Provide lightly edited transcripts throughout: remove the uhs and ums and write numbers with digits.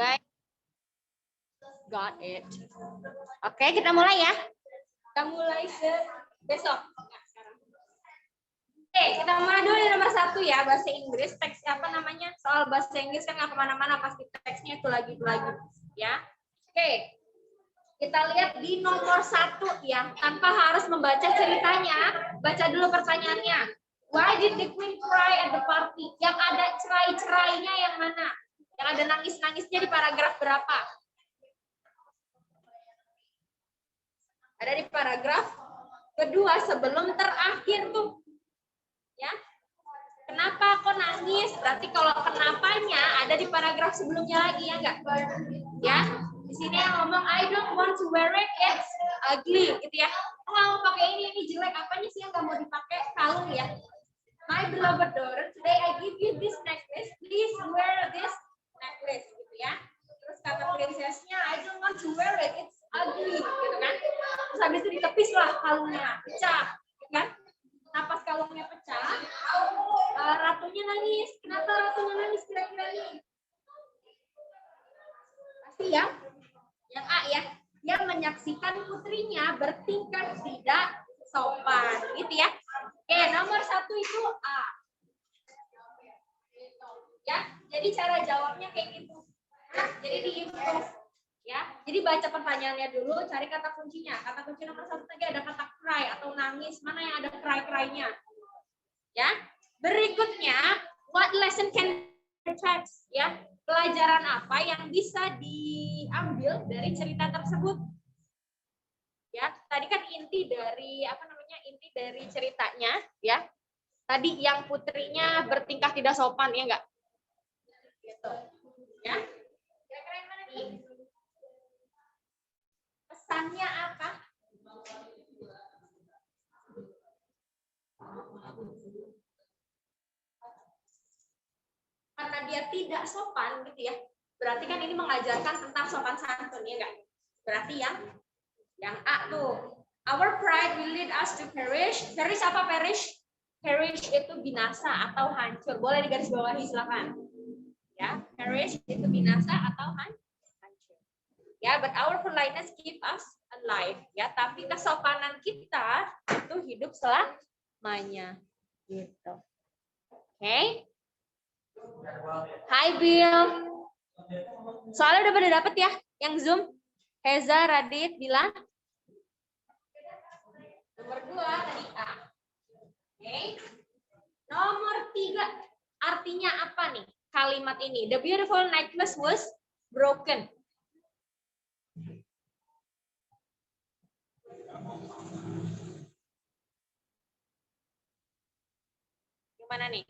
Guys, got it. Oke, kita mulai ya. Kita mulai besok. Oke, kita mulai dulu di nomor 1 ya, bahasa Inggris. Teks apa namanya? Soal bahasa Inggris kan nggak kemana-mana, pasti teksnya itu lagi ya. Oke, kita lihat di nomor 1 ya, tanpa harus membaca ceritanya, baca dulu pertanyaannya. Why did the queen cry at the party? Yang ada cerai-cerainya yang mana? Yang ada nangis-nangisnya di paragraf berapa? Ada di paragraf kedua sebelum terakhir tuh. Ya. Kenapa kok nangis? Berarti kalau kenapanya ada di paragraf sebelumnya lagi ya enggak? Ya. Di sini yang ngomong I don't want to wear it, it's ugly gitu ya. Oh, nggak mau pakai ini jelek. Apanya sih yang nggak mau dipakai? Kalung ya. My beloved daughter, today I give you this necklace. Please wear this necklace gitu ya. Terus kata princessnya I don't want to wear it, it's ugly gitu kan. Terus habis itu ditepis lah kalungnya, pecah kan. Nah pas kalungnya pecah, ratunya nangis. Kenapa ratunya nangis kira-kira nih? Pasti ya, yang A ya, yang menyaksikan putrinya bertingkah tidak sopan, gitu ya. Oke, nomor 1 itu A. Ya, jadi cara jawabnya kayak gitu. Jadi diimprove. Ya, jadi baca pertanyaannya dulu, cari kata kuncinya. Kata kunci nomor 1 tadi ada kata cry atau nangis. Mana yang ada cry-cry-nya? Ya. Berikutnya, what lesson can the text? Ya, pelajaran apa yang bisa diambil dari cerita tersebut? Ya, tadi kan inti dari inti dari ceritanya, ya. Tadi yang putrinya bertingkah tidak sopan, ya enggak? Gitu. Ya. Kira-kira yang mana nih? Pesannya apa? Karena dia tidak sopan gitu ya. Berarti kan ini mengajarkan tentang sopan santun ya enggak? Berarti yang A tuh. Our pride will lead us to perish. Perish apa perish? Perish itu binasa atau hancur. Boleh digarisbawahi silakan. Ya, perish itu binasa atau hancur. Ya, but our politeness keep us alive. Ya, tapi kesopanan kita itu hidup selamanya. Gitu. Oke. Hai Bill. Soalnya udah pada dapet ya yang Zoom? Heza, Radit, bilang. Nomor 2 tadi A. Oke. Nomor 3 artinya apa nih kalimat ini? The beautiful necklace was broken. Gimana nih?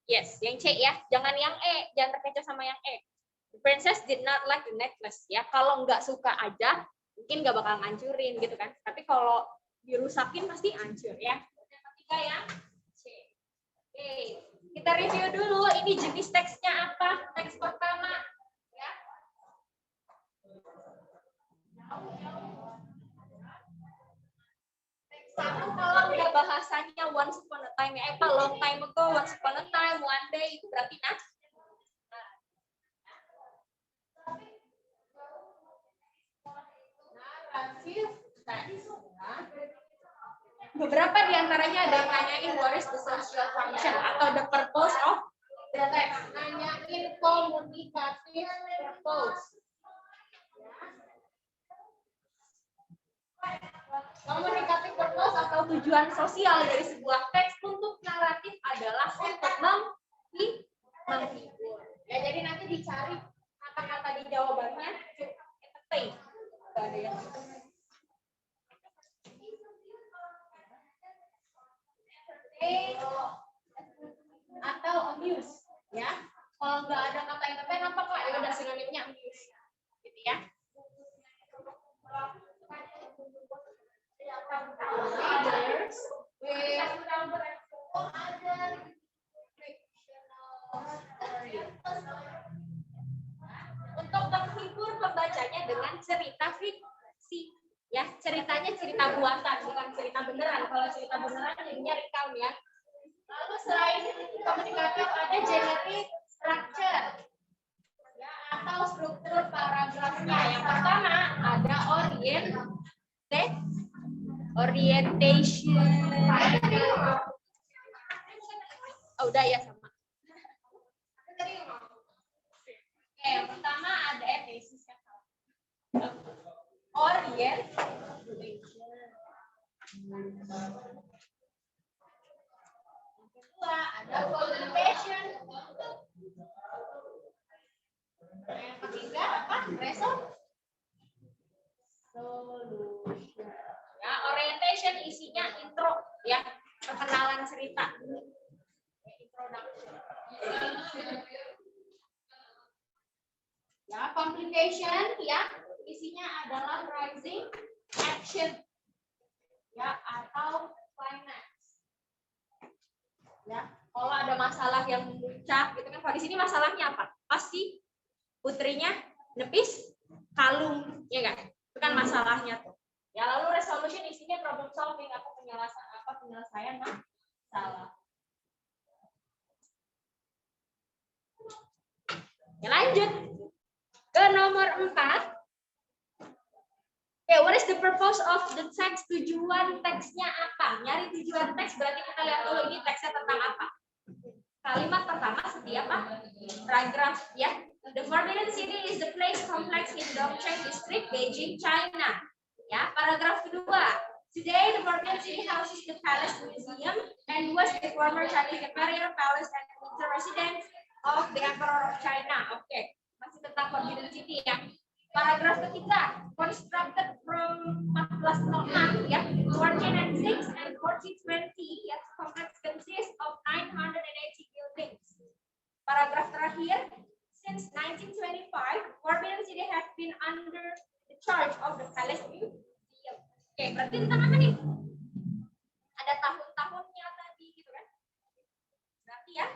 Yes, yang C ya. Jangan yang E, jangan terkecoh sama yang E. The princess did not like the necklace ya. Kalau nggak suka aja, mungkin nggak bakal ngancurin gitu kan. Tapi kalau dirusakin pasti hancur ya. Yang ketiga ya, C. Oke, kita review dulu. Ini jenis teksnya apa? Teks pertama ya. Teks 1 kalau nggak bahasanya once upon a time ya. Long time ago, once upon a time, one day itu berarti beberapa diantaranya ada nanyain what is the social function atau the purpose of the text. Nanyain komunikatif purpose. Komunikatif purpose atau tujuan sosial dari sebuah teks untuk naratif adalah untuk menghibur. Ya, jadi nanti dicari kata-kata di jawabannya entertain. Ada yang atau amuse ya. Kalau nggak ada kata entertain apa Kak? Ya udah sinonimnya amuse. Gitu ya. Untuk menghibur pembacanya dengan cerita fiksi. Ya, ceritanya cerita buatan, bukan cerita beneran. Kalau cerita beneran jadinya recount ya. Lalu selain komunikatif ada generic structure. Ya, orientation. Oh, udah ya sama. Oke, yang pertama ada basis ya. Orientation. Yang kedua ada communication. Yang ketiga apa? Solution. Ya, orientation isinya intro ya, perkenalan cerita. Introduction. Ya, communication ya, isinya adalah rising action ya atau climax. Ya, kalau ada masalah yang memuncak gitu kan, kalau di sini masalahnya apa? Pasti putrinya nepis kalung, ya kan? Itu kan masalahnya tuh. Ya, lalu resolution isinya problem solving atau penyelesaian masalah. Ya, lanjut ke nomor 4. Okay, what is the purpose of the text? Tujuan teksnya apa? Nyari tujuan teks berarti kita lihat dulu ini teksnya tentang apa. Kalimat pertama seperti apa? Paragraf ya. The Forbidden City is the place complex in Dongcheng District, Beijing, China. Ya, paragraf kedua. Today the Forbidden City houses the Palace Museum and was the former Chinese Imperial Palace and winter residence of the Emperor of China. Oke, masih tentang Forbidden City ya. Paragraf ketiga, constructed from 1406 ya, 1496 and 1420 ya, complex consists of 980 buildings. Paragraf terakhir, since 1925, Forbidden City has been under the charge of the Palace Museum. Oke, berarti tentang apa nih? Ada tahun-tahunnya tadi gitu kan? Berarti ya?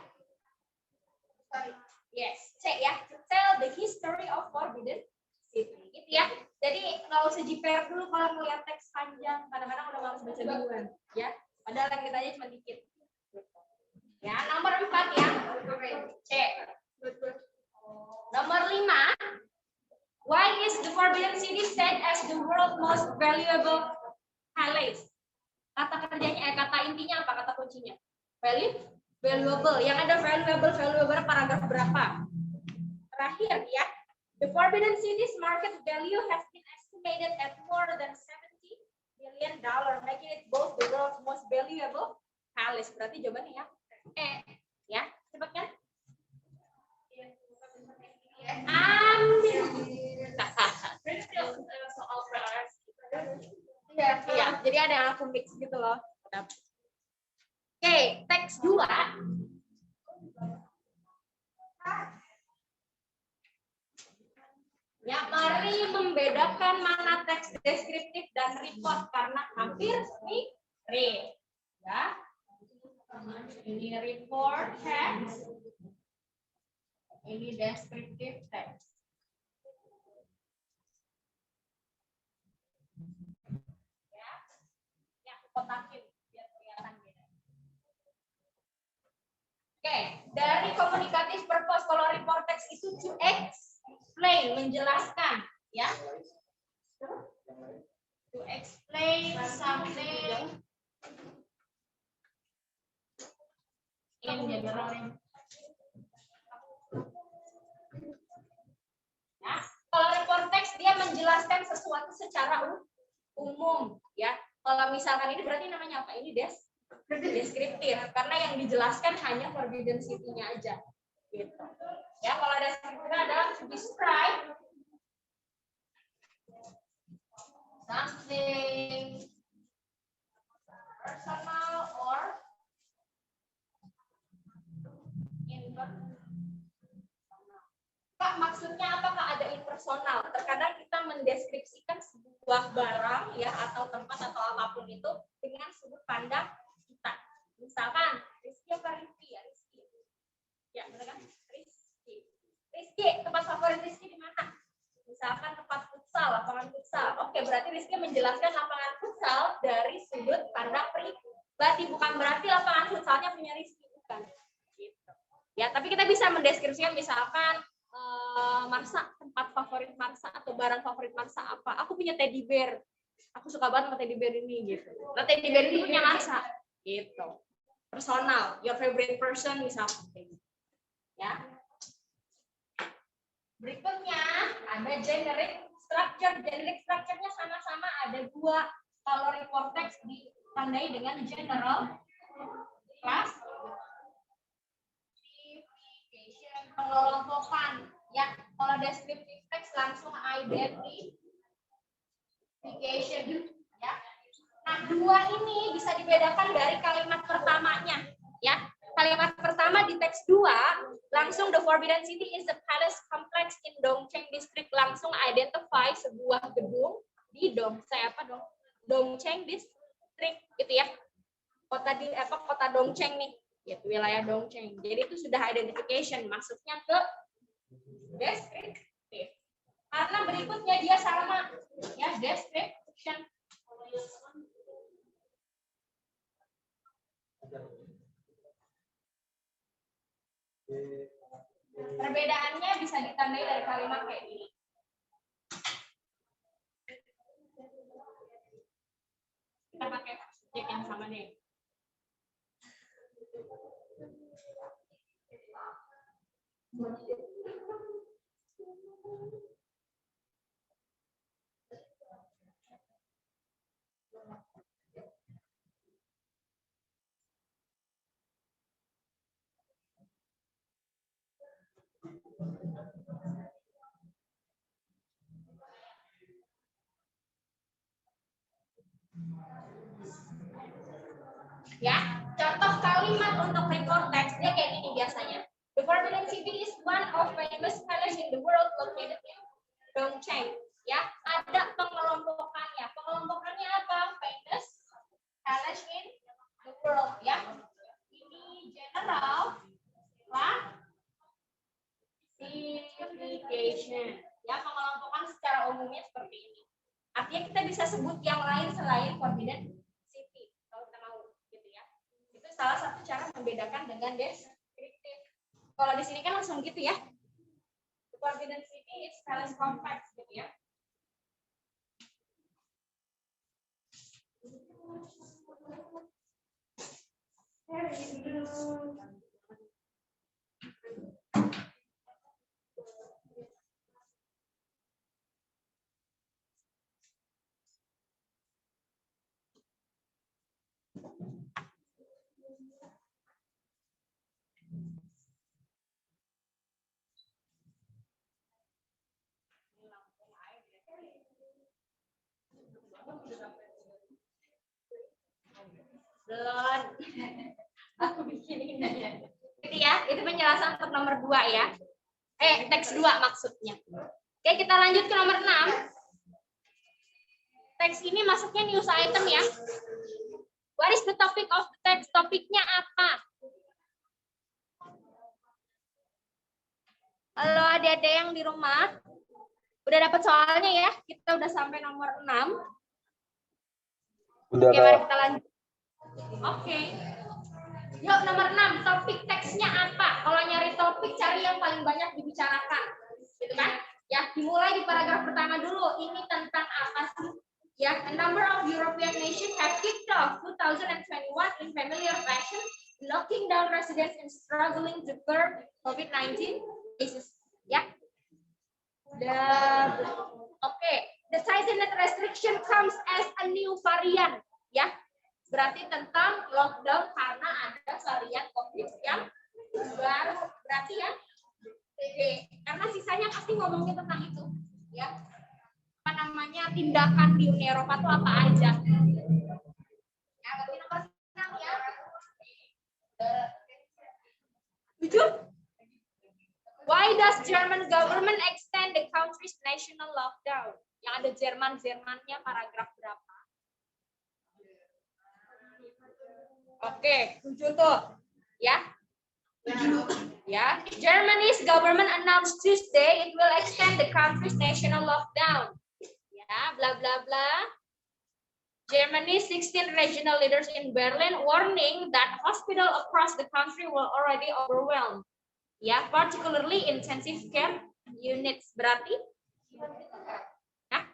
Sorry. Yes, C ya, to tell the history of Forbidden City. Gitu ya. Jadi nggak usah jiper dulu kalau melihat teks panjang. Kadang-kadang udah malas baca duluan, ya. Padahal yang kita aja cuma dikit. Ya, nomor 4 ya. C. Nomor 5. Why is the Forbidden City said as the world's most valuable palace? Kata kerjanya, kata intinya apa? Kata kuncinya? Valuable. Yang ada valuable paragraf berapa? Terakhir ya. The Forbidden City's market value has been estimated at more than $70 billion, making it both the world's most valuable palace. Berarti jawabannya ya. Ya, cepat kan? Soal Iya, jadi ada yang aku mix gitu loh. Oke, teks 2. Ya, mari membedakan mana teks deskriptif dan report karena hampir mirip. Ya. Ini report text. Ini deskriptif text. Ya. Ya, aku kotakin biar kelihatan beda. Oke, dari communicative purpose kalau report text itu to explain, menjelaskan, ya. To explain something in general. Ya, kalau report text dia menjelaskan sesuatu secara umum, ya. Kalau misalkan ini berarti namanya apa? Ini deskriptif karena yang dijelaskan hanya Forbidden City-nya aja. Gitu. Ya, kalau deskriptifnya adalah to describe something personal or impersonal. Kak, maksudnya apakah ada impersonal? Terkadang kita mendeskripsikan sebuah barang ya atau tempat atau apapun itu dengan sudut pandang kita. Misalkan Rizky apa Rizky ya? Rizky. Ya, benar kan? Rizky. Rizky, tempat favorit Rizky di mana? Misalkan tempat futsal, lapangan futsal. Oke, berarti Rizky menjelaskan lapangan futsal dari sudut pandang pribadi, bukan berarti lapangan futsalnya punya Rizky, bukan. Gitu. Ya, tapi kita bisa mendeskripsikan misalkan Marsa, tempat favorit Marsa atau barang favorit Marsa apa? Aku punya teddy bear. Aku suka banget sama teddy bear ini gitu. Nah, teddy bear ini punya Marsa gitu. Personal, your favorite person misalnya. Ya. Berikutnya ada generic structure. Generic structure-nya sama-sama ada dua. Kalau report text ditandai dengan general, class, pengelompokan. Ya, kalau descriptive text langsung identification. Ya. Nah, dua ini bisa dibedakan dari kalimat pertamanya. Ya, kalimat pertama di teks 2 langsung the Forbidden City is the palace complex in Dongcheng District, langsung identify sebuah gedung di Dongcheng District gitu ya. Kota Dongcheng nih, gitu, wilayah Dongcheng. Jadi itu sudah identification, masuknya ke descriptive. Karena berikutnya dia sama ya, description. Perbedaannya bisa ditandai dari kalimat kayak gini. Kita pakai subjek yang sama nih. Ya, contoh kalimat untuk report text dia kayak gini biasanya. The Forbidden City is one of famous palace in the world located in Dongcheng. Ya, ada pengelompokannya. Pengelompokannya apa? Famous palace in the world. Ya, ini general classification. Ya, pengelompokan secara umumnya seperti ini. Artinya kita bisa sebut yang lain selain Forbidden City kalau kita mau, gitu ya. Itu salah satu cara membedakan dengan descriptive. Kalau di sini kan langsung gitu ya. The Forbidden City is palace complex gitu ya. Belum. Aku bikinin aja. Gitu ya, itu penjelasan untuk nomor 2 ya. Teks 2 maksudnya. Oke, kita lanjut ke nomor 6. Teks ini masuknya news item ya. What is the topic of the text? Topiknya apa? Halo adik-adik yang di rumah. Udah dapat soalnya ya? Kita udah sampai nomor 6. Udah. Oke, mari kita lanjut. Oke. Yuk, nomor 6. Topik teksnya apa? Kalau nyari topik, cari yang paling banyak dibicarakan. Gitu kan? Ya, dimulai di paragraf pertama dulu. Ini tentang apa sih? Ya, a number of European nations have kicked off 2021 in familiar fashion, locking down residents and struggling to curb COVID-19 cases. Ya. The tightened restriction comes as a new variant. Ya. Berarti tentang lockdown karena ada varian COVID yang baru. Berarti ya. Karena sisanya pasti ngomongin tentang itu. Ya. Apa namanya, tindakan di Uni Eropa itu apa aja. Ya, berarti nomor 6 ya. 7. Why does German government extend the country's national lockdown? Yang ada Jerman-Jermannya paragraf berapa? Oke, 7 tuh. Ya. Ya. Germany's government announced Tuesday it will extend the country's national lockdown. Ya, bla bla bla. Germany's 16 regional leaders in Berlin warning that hospitals across the country were already overwhelmed. Ya, particularly intensive care units. Berarti? Hah?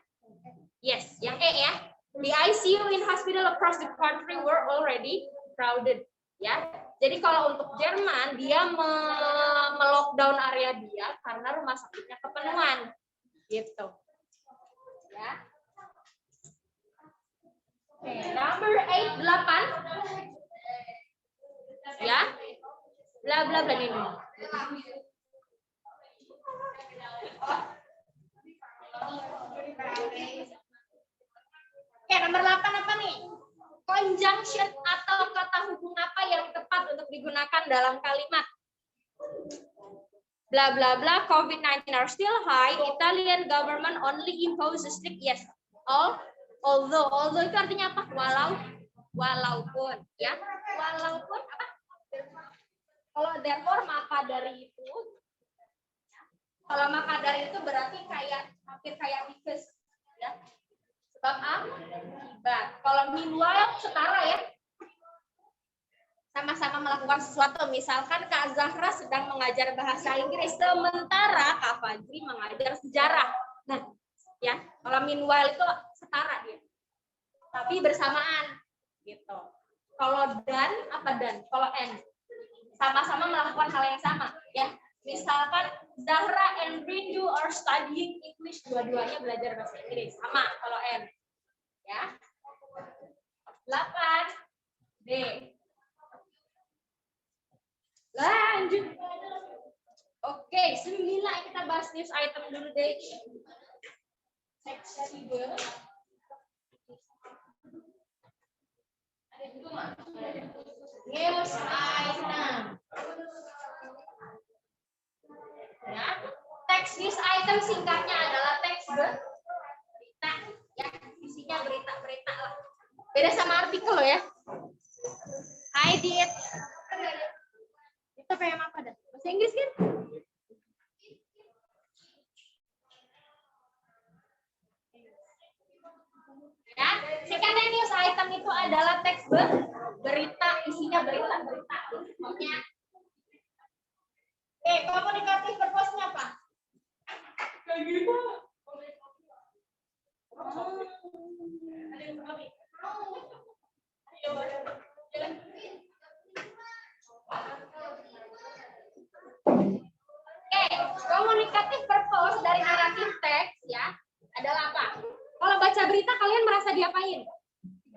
Yes, yang E ya. The ICU in hospital across the country were already crowded. Ya, jadi kalau untuk Jerman dia melockdown area dia karena rumah sakitnya kepenuhan, gitu. Ya. Oke, number 8, 8. Ya, bla bla bla ini. Oke, nomor 8 apa nih? Conjunction atau kata hubung apa yang tepat untuk digunakan dalam kalimat? Bla bla bla, COVID-19 are still high, Italian government only imposes strict, yes. Although itu artinya apa? Walaupun, ya. Walaupun apa? Kalau therefore maka dari itu. Kalau maka dari itu berarti hampir kayak because, ya. Sebab akibat. Kalau meanwhile setara ya. Sama-sama melakukan sesuatu. Misalkan Kak Zahra sedang mengajar bahasa Inggris, sementara Kak Fajri mengajar sejarah. Nah, ya, kalau meanwhile itu setara dia. Tapi bersamaan, gitu. Kalau dan, apa dan? Kalau and. Sama-sama melakukan hal yang sama, ya. Misalkan Zahra and Rindu are studying English, dua-duanya belajar bahasa Inggris. Sama kalau and. Ya. 8. D. Lanjut. Oke, 9 kita bahas news item dulu deh. Seksi dulu. News item. Ya, teks news item singkatnya adalah teks berita, ya, isinya berita-berita lah. Beda sama artikel loh ya. I did. Itu kayak apa dah? Bahasa Inggris kan? Ya, singkatnya news item itu adalah teks berita, isinya berita-berita. Pokoknya. Oke, komunikatif purpose-nya apa? Kayak gitu. Oke, komunikatif purpose dari naratif teks ya adalah apa? Kalau baca berita kalian merasa diapain?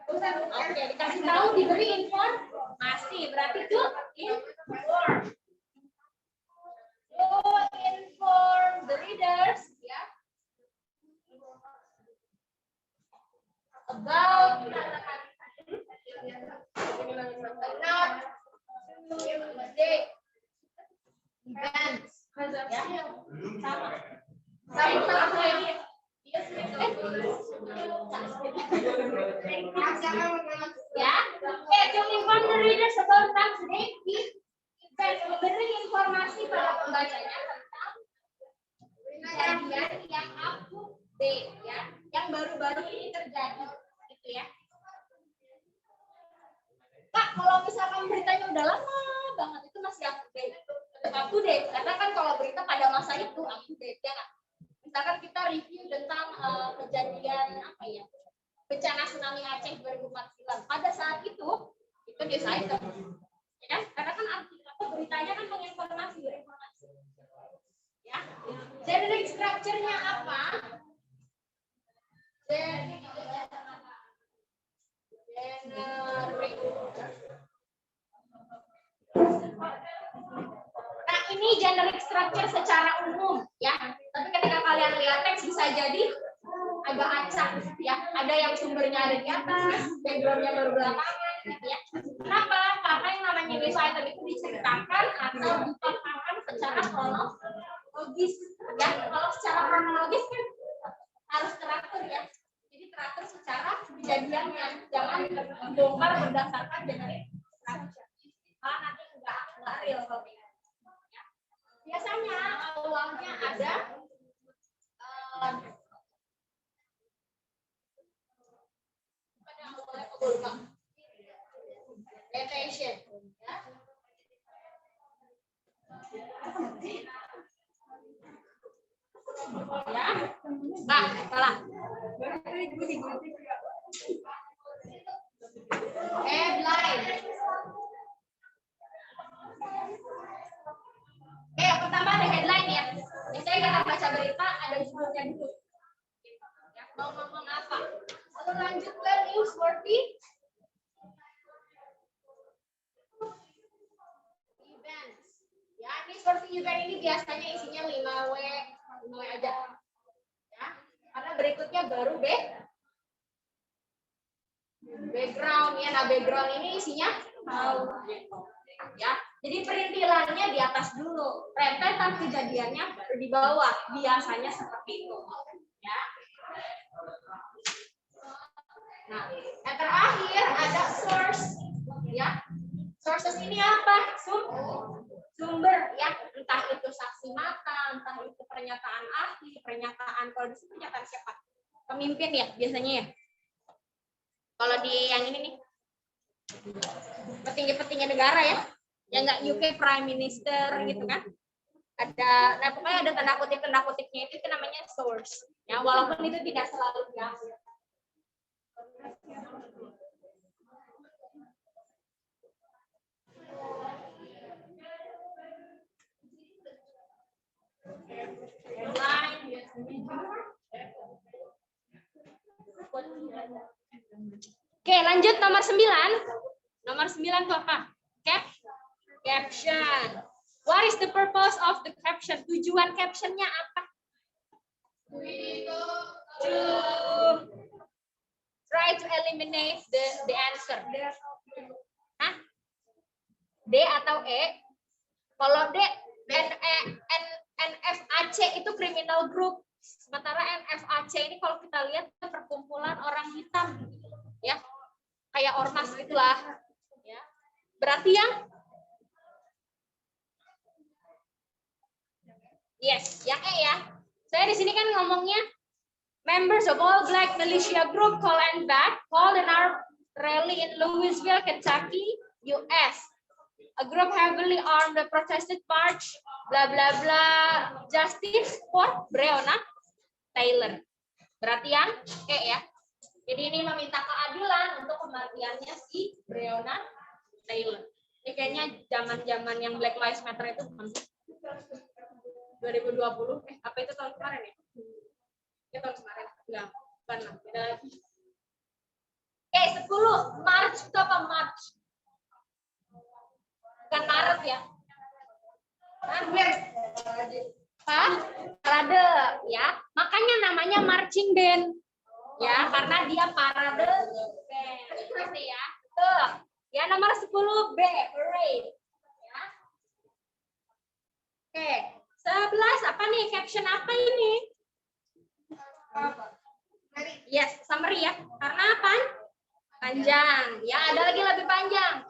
Oke, dikasih tahu, diberi informasi, berarti itu inform the readers ya about events ya. Sama ini ya. To inform the readers about today's event, memberi informasi pada pembacanya tentang kejadian yang update ya, yang baru-baru ini terjadi, gitu ya. Kak, kalau misalkan beritanya udah lama banget itu masih up-to-date, karena kan kalau berita pada masa itu up-to-date ya kan. Misalkan kita review tentang kejadian apa ya, bencana tsunami Aceh 2049, pada saat itu news item, ya kan? Karena kan beritanya kan menginformasi, berinformasi. Ya, generic structure-nya apa? Generic. Nah, ini generic structure secara umum ya. Tapi ketika kalian lihat teks bisa jadi agak acak ya. Ada yang sumbernya ada di atas, background-nya baru belakangan gitu ya. Kenapa? Karena yang namanya news item itu diceritakan atau dipaparkan secara kronologis ya. Kalau secara kronologis kan harus teratur ya. Jadi teratur secara kejadiannya, jangan dibongkar berdasarkan generic structure. Malah nanti enggak real kalau ya. Biasanya awalnya ada deviation ya. Ya, nah, salah. Headline. Oke, yang pertama ada headline ya. Misalnya kita baca berita, ada judulnya dulu. Ya, mau ngomong apa? Lalu lanjut ke newsworthy events. Ya, newsworthy event ini biasanya isinya 5W aja. Ya, karena berikutnya baru background ya. Nah, background ini isinya ya. Jadi perintilannya di atas dulu, rentetan kejadiannya baru di bawah. Biasanya seperti itu. Ya. Nah, yang terakhir ada source. Ya. Sources ini apa? Sumber ya, entah itu saksi mata, entah itu pernyataan ahli, pernyataan kalau di sini pernyataan siapa? Pemimpin ya biasanya ya. Kalau di yang ini nih, petinggi-petinggi negara ya, yang nggak UK Prime Minister gitu kan. Ada, nah pokoknya ada tanda kutipnya itu namanya source. Ya, walaupun itu tidak selalu biasa. Oke, lanjut nomor 9. Nomor 9 itu apa? Caption. What is the purpose of the caption? Tujuan captionnya apa? To try to eliminate the answer. Hah? D atau E? Kalau D, NFAC itu criminal group. Sementara NFAC ini kalau kita lihat perkumpulan orang hitam, ya, kayak ormas gitulah. Ya. Berarti yang yes, yang E ya. Saya di sini kan ngomongnya members of all black militia group call and back called an armed rally in Louisville, Kentucky, U.S. A group heavily armed protested march, bla bla bla, justice for Breonna Taylor. Berarti yang E ya. Jadi ini meminta keadilan untuk kematiannya si Breonna Taylor. Ini kayaknya zaman-zaman yang Black Lives Matter itu 2020. Apa itu tahun kemarin ya? Ya tahun kemarin. Enggak, bukan lah. Beda lagi. Oke, 10. March itu apa March? Bukan Maret ya. Parade ya. Makanya namanya marching band. Ya, karena dia parade band. Ya. Tuh. Ya, nomor 10 B, parade. Ya. Oke, 11 apa nih? Caption apa ini? Yes, summary ya. Karena apa? Panjang. Ya, ada lagi lebih panjang.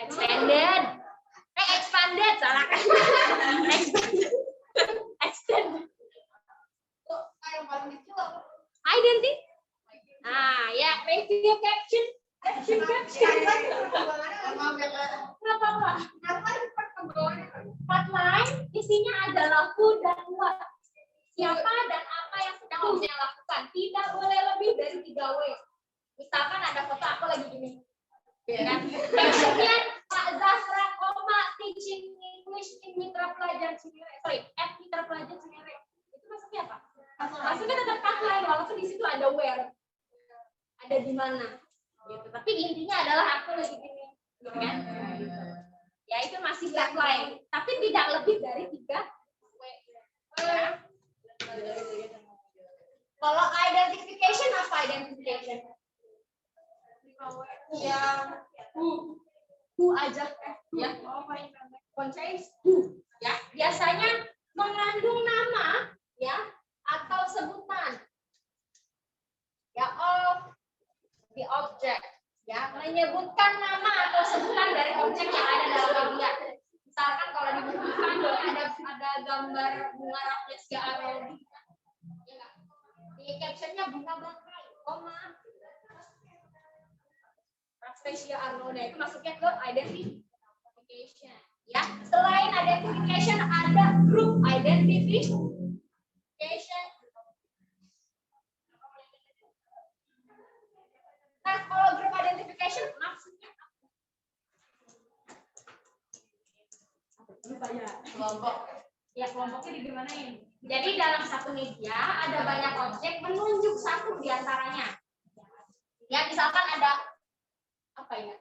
Extended. Expanded, salah kan? Extended. Identity. Nah, ya, review caption. Hotline isinya adalah who dan what. Siapa dan apa yang sedang dia lakukan. Tidak boleh lebih dari 3W. Misalkan ada foto aku lagi gini. Kan? Captionnya Pak Zahra, teaching English in Mitra Pelajar Cinere. Sorry, at Mitra Pelajar Cinere. Itu maksudnya apa? Maksudnya tetap hotline, walaupun di situ ada where. Ada di mana. Gitu. Tapi intinya adalah aku lagi gini. Gitu kan? Ya itu masih hotline. Tapi tidak lebih dari 3W. Ya. Kalau identification apa identification? Ya, who aja ya. Contains who ya. Biasanya mengandung nama ya atau sebutan ya of the object ya, menyebutkan nama atau sebutan dari objek yang ada dalam media. Misalkan kalau di buku ada gambar bunga Rafflesia Arnold. Ya, di captionnya bunga bangkai, koma Rafflesia Arnold, itu masuknya ke identification. Ya, selain identification ada group identification. identification. Nah, kalau group identification maksudnya kelompok. Ya, kelompoknya digimanain? Jadi dalam satu media ada banyak objek menunjuk satu di antaranya. Ya, misalkan ada apa ya?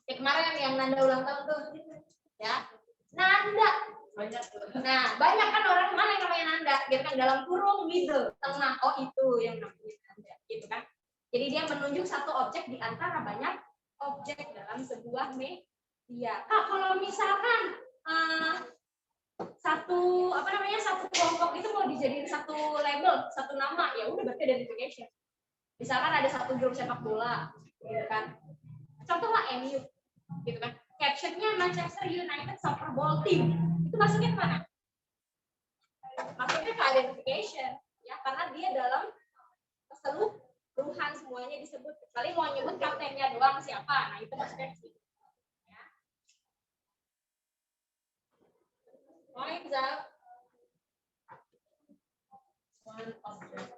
Ya kemarin yang nanda ulang tahun tuh. Ya. Nanda. Banyak. Nah, banyak kan orang mana yang namanya nanda? Gitu kan dalam kurung middle, tengah. Oh, itu yang namanya nanda, gitu kan. Jadi dia menunjuk satu objek di antara banyak objek dalam sebuah media. Kalau misalkan satu kelompok itu mau dijadiin satu label, satu nama, ya udah berarti identification. Misalkan ada satu grup sepak bola, gitu kan. Contohlah MU, gitu kan. Captionnya Manchester United Soccer Ball Team. Itu masuknya ke mana? Masuknya ke identification, ya, karena dia dalam keseluruhan semuanya disebut. Kecuali mau nyebut kaptennya doang siapa, nah itu masuknya ke situ. Ya. Points out. One object.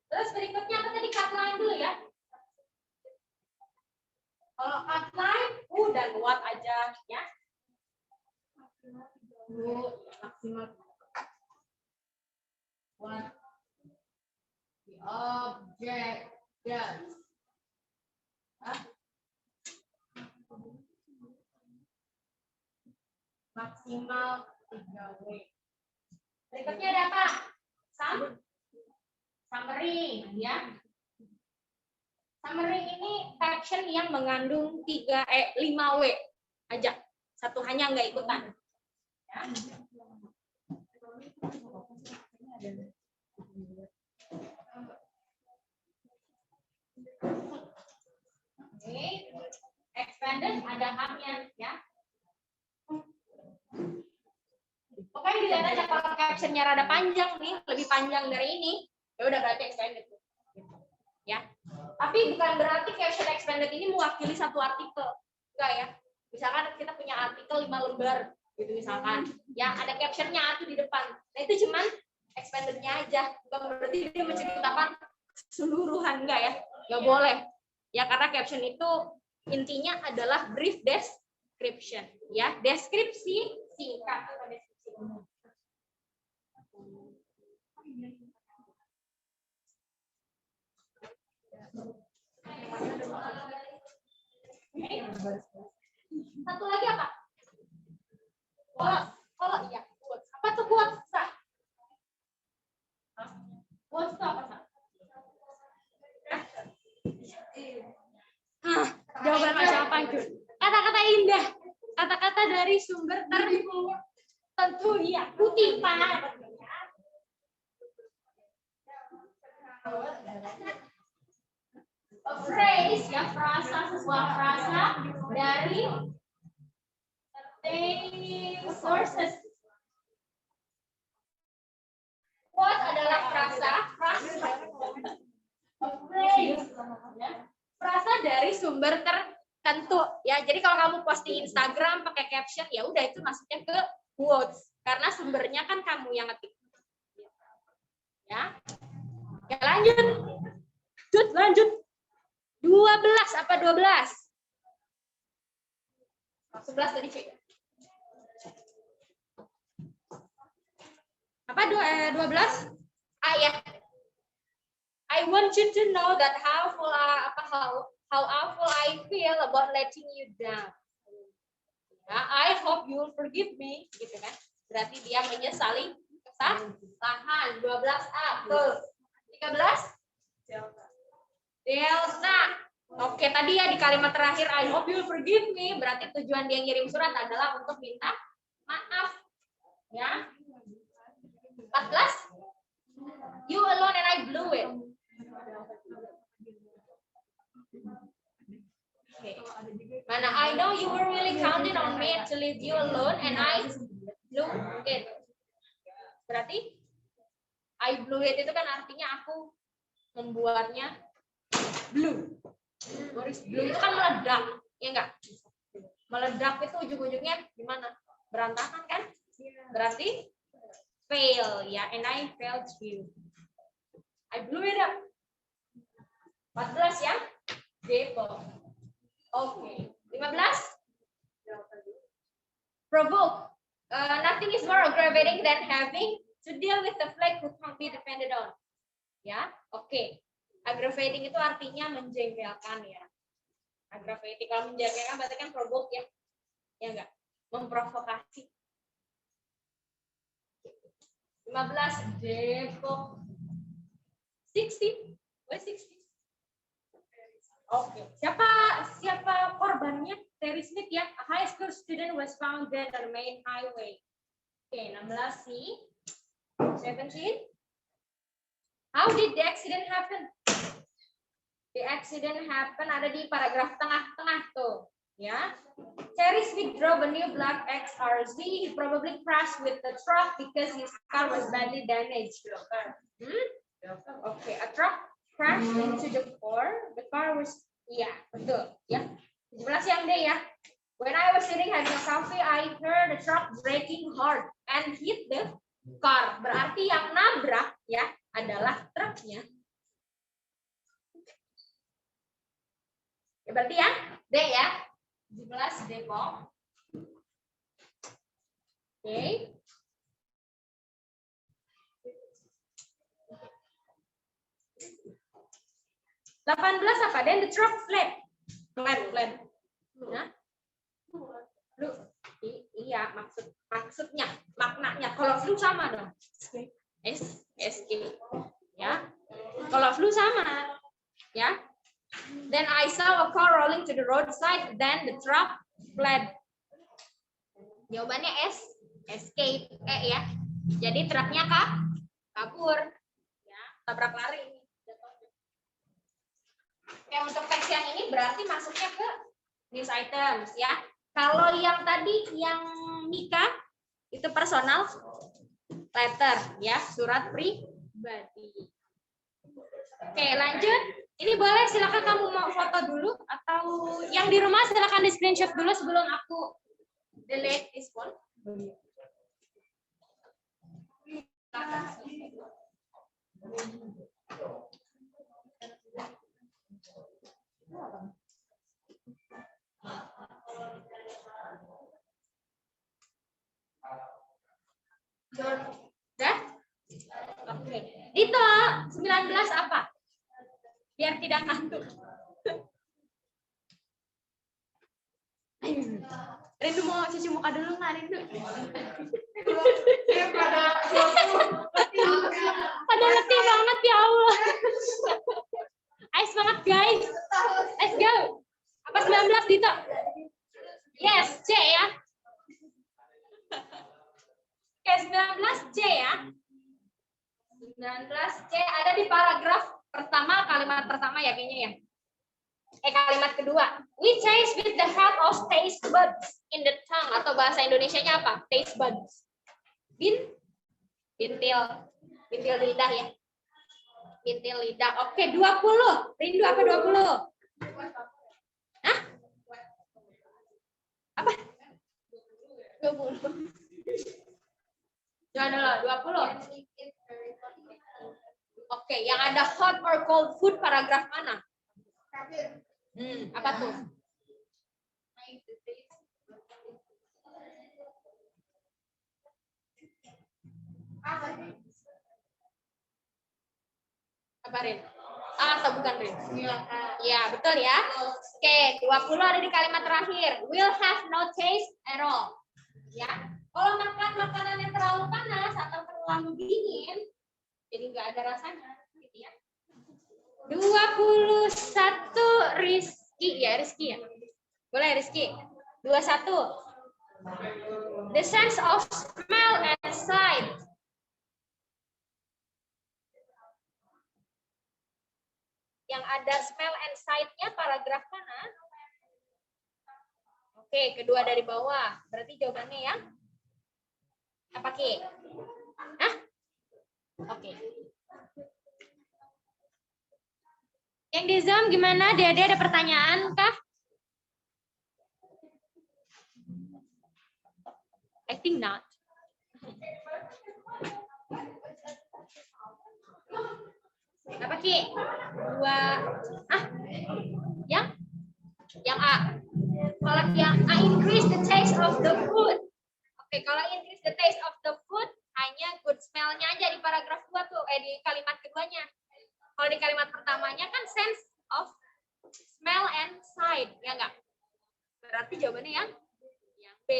Terus berikutnya apa tadi, cut line dulu ya. Kalau cut line, dan what aja ya. Maksimal. What the object does. Maksimal 3W. Berikutnya ada apa? Summary, ya. Summary ini caption yang mengandung 5W aja. Satu hanya nggak ikutan. Ya. Oke. Expanded ada haknya, ya. Pokoknya dilihat aja kalau captionnya rada panjang nih, lebih panjang dari ini, ya udah berarti expanded. Ya. Tapi bukan berarti caption expanded ini mewakili satu artikel. Enggak ya. Misalkan kita punya artikel 5 lembar gitu misalkan. Ya, ada captionnya tuh di depan. Nah, itu cuman expandednya aja. Bukan berarti dia menceritakan keseluruhan, enggak ya. Enggak boleh. Ya, karena caption itu intinya adalah brief description, ya. Deskripsi singkat atau deskripsi umum. Satu lagi apa? Kalau iya, quotes. Apa tuh quotes? Quotes itu apa? Jawaban macam apa itu? Kata-kata indah, kata-kata dari sumber tertentu, ya, kutipan. A phrase, ya, frasa, sebuah frasa dari certain sources. Quote adalah frasa frasa dari sumber tertentu, ya. Jadi kalau kamu posting Instagram pakai caption, ya udah itu masuknya ke quotes karena sumbernya kan kamu yang ngetik. Ya. Ya lanjut. 12 apa 12? 11 tadi, Cik. Apa 12? Ya. I want you to know that how awful I feel about letting you down. Ya, I hope you will forgive me, gitu kan? Berarti dia menyesali kesalahan. 12A, betul. 13? Delta. Oke, tadi ya di kalimat terakhir I hope you will forgive me, berarti tujuan dia ngirim surat adalah untuk minta maaf. Ya. 14? You alone and I blew it. Okay. Mana I know you were really counting on me to leave you alone and I blew it. Berarti I blew it itu kan artinya aku membuatnya blue. Blue itu kan meledak, ya enggak? Meledak itu ujung-ujungnya gimana? Berantakan kan? Berarti fail ya, and I failed you. I blew it up. 14 ya? Depo. Oke. 15? Provoke. Nothing is more aggravating than having to deal with the flag who can't be depended on. Ya, oke. Aggravating itu artinya menjengkelkan ya. Aggravating kalau menjengkelkan berarti kan provoke ya. Ya enggak? Memprovokasi. 15 Depok. 60. Where 60? Oke. Siapa korbannya? Terry Smith ya. A high school student was found dead on the main highway. Oke, 16 sih. 17. How did the accident happen? The accident happen ada di paragraf tengah-tengah tuh, ya. Terry Smith drove a new black XRZ. He probably crashed with the truck because his car was badly damaged. Okay, a truck crashed into the car. The car was, iya, betul, ya. 17 yang D ya. When I was sitting having a coffee, I heard the truck braking hard and hit the car. Berarti yang nabrak ya adalah truknya. Ya, berarti ya D ya. 17 Depok. Oke. 18 apa? Then the truck fled. Fled. Nah. Lu, iya maksudnya, maknanya. Kalau flu sama dong. Escape. Ya. Kalau flu sama. Ya. Then I saw a car rolling to the roadside. Then the truck fled. Jawabannya escape. Ya. Jadi truknya kabur. Ya, tabrak lari. Oke, untuk teks yang ini berarti masuknya ke news items ya. Kalau yang tadi yang Mika itu personal letter ya, surat pribadi. Oke, lanjut. Ini boleh silakan kamu mau foto dulu atau yang di rumah silakan di screenshot dulu sebelum aku delete this one. Udah? Oke. Dito, 19 apa? Biar tidak ngantuk. Rindu mau cuci muka dulu nggak, Rindu? Pada letih banget ya Allah. Ayo semangat guys. Let's go. Apa 19 Dito? Yes, C ya. Oke, 19 C ya. 19 C ada di paragraf pertama, kalimat pertama ya kayaknya ya. Kalimat kedua. We taste with the help of taste buds in the tongue, atau bahasa Indonesianya apa? Taste buds. Bintil lidah ya. Bintil lidah. Oke, 20. Rindu apa 20? Hah? Apa? 20. Jangan dulu, 20. Oke, yang ada hot or cold food paragraf mana? Apa tuh? Apa, Rin? Atau bukan, Rin? Ya, betul ya. Oke, 20 ada di kalimat terakhir. Will have no taste at all. Ya. Kalau makan makanan yang terlalu panas atau terlalu dingin, jadi nggak ada rasanya. Gitu ya. 21 Rizky ya. Boleh Rizky. 21. The sense of smell and sight. Yang ada smell and sight-nya paragraf mana? Oke, kedua dari bawah. Berarti jawabannya yang apa, Ki? Hah? Oke. Yang di Zoom gimana? Dede ada pertanyaan kah? I think not. Apa Ki? Yang A. Kalau yang A, increase the taste of the food. Oke, kalau increase the taste of the food hanya good smell-nya aja di paragraf 2 tuh, di kalimat keduanya. Kalau di kalimat pertamanya kan sense of smell and sight, ya enggak? Berarti jawabannya yang B,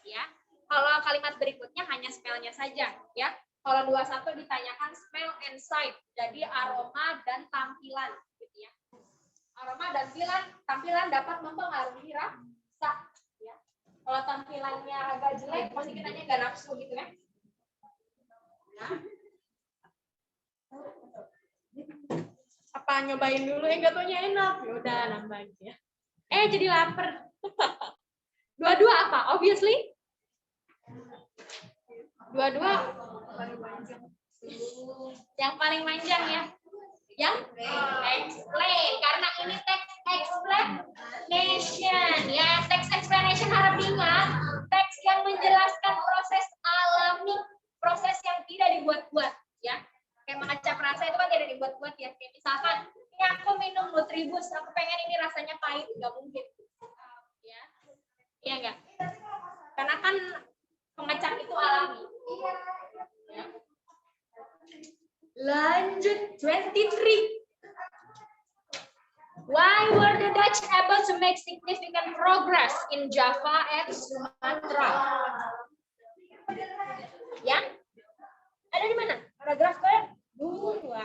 ya. Kalau kalimat berikutnya hanya smell-nya saja, ya. Kalau 21 ditanyakan smell and sight, jadi aroma dan tampilan, gitu ya. Aroma dan tampilan dapat mempengaruhi rasa, ya. Kalau tampilannya agak jelek, pasti kitanya nggak nafsu, gitu ya. Nah. Apa nyobain dulu? Nggak taunya enak, ya udah nambah aja. Jadi lapar. Dua-dua apa? Obviously. Dua-dua yang paling panjang ya. Yang explain, karena ini text explanation ya. Text explanation harap diingat, teks yang menjelaskan proses alami, proses yang tidak dibuat-buat ya. Kayak mengecap rasa itu kan tidak dibuat-buat ya. Kayak misalkan, ini aku minum Nutribus, aku pengen ini rasanya pahit, nggak mungkin. Ya, iya nggak? Karena kan pengecap itu alami. Ya. Lanjut 23. Why were the Dutch able to make significant progress in Java and Sumatra? Ya, ada di mana? Paragraf kedua.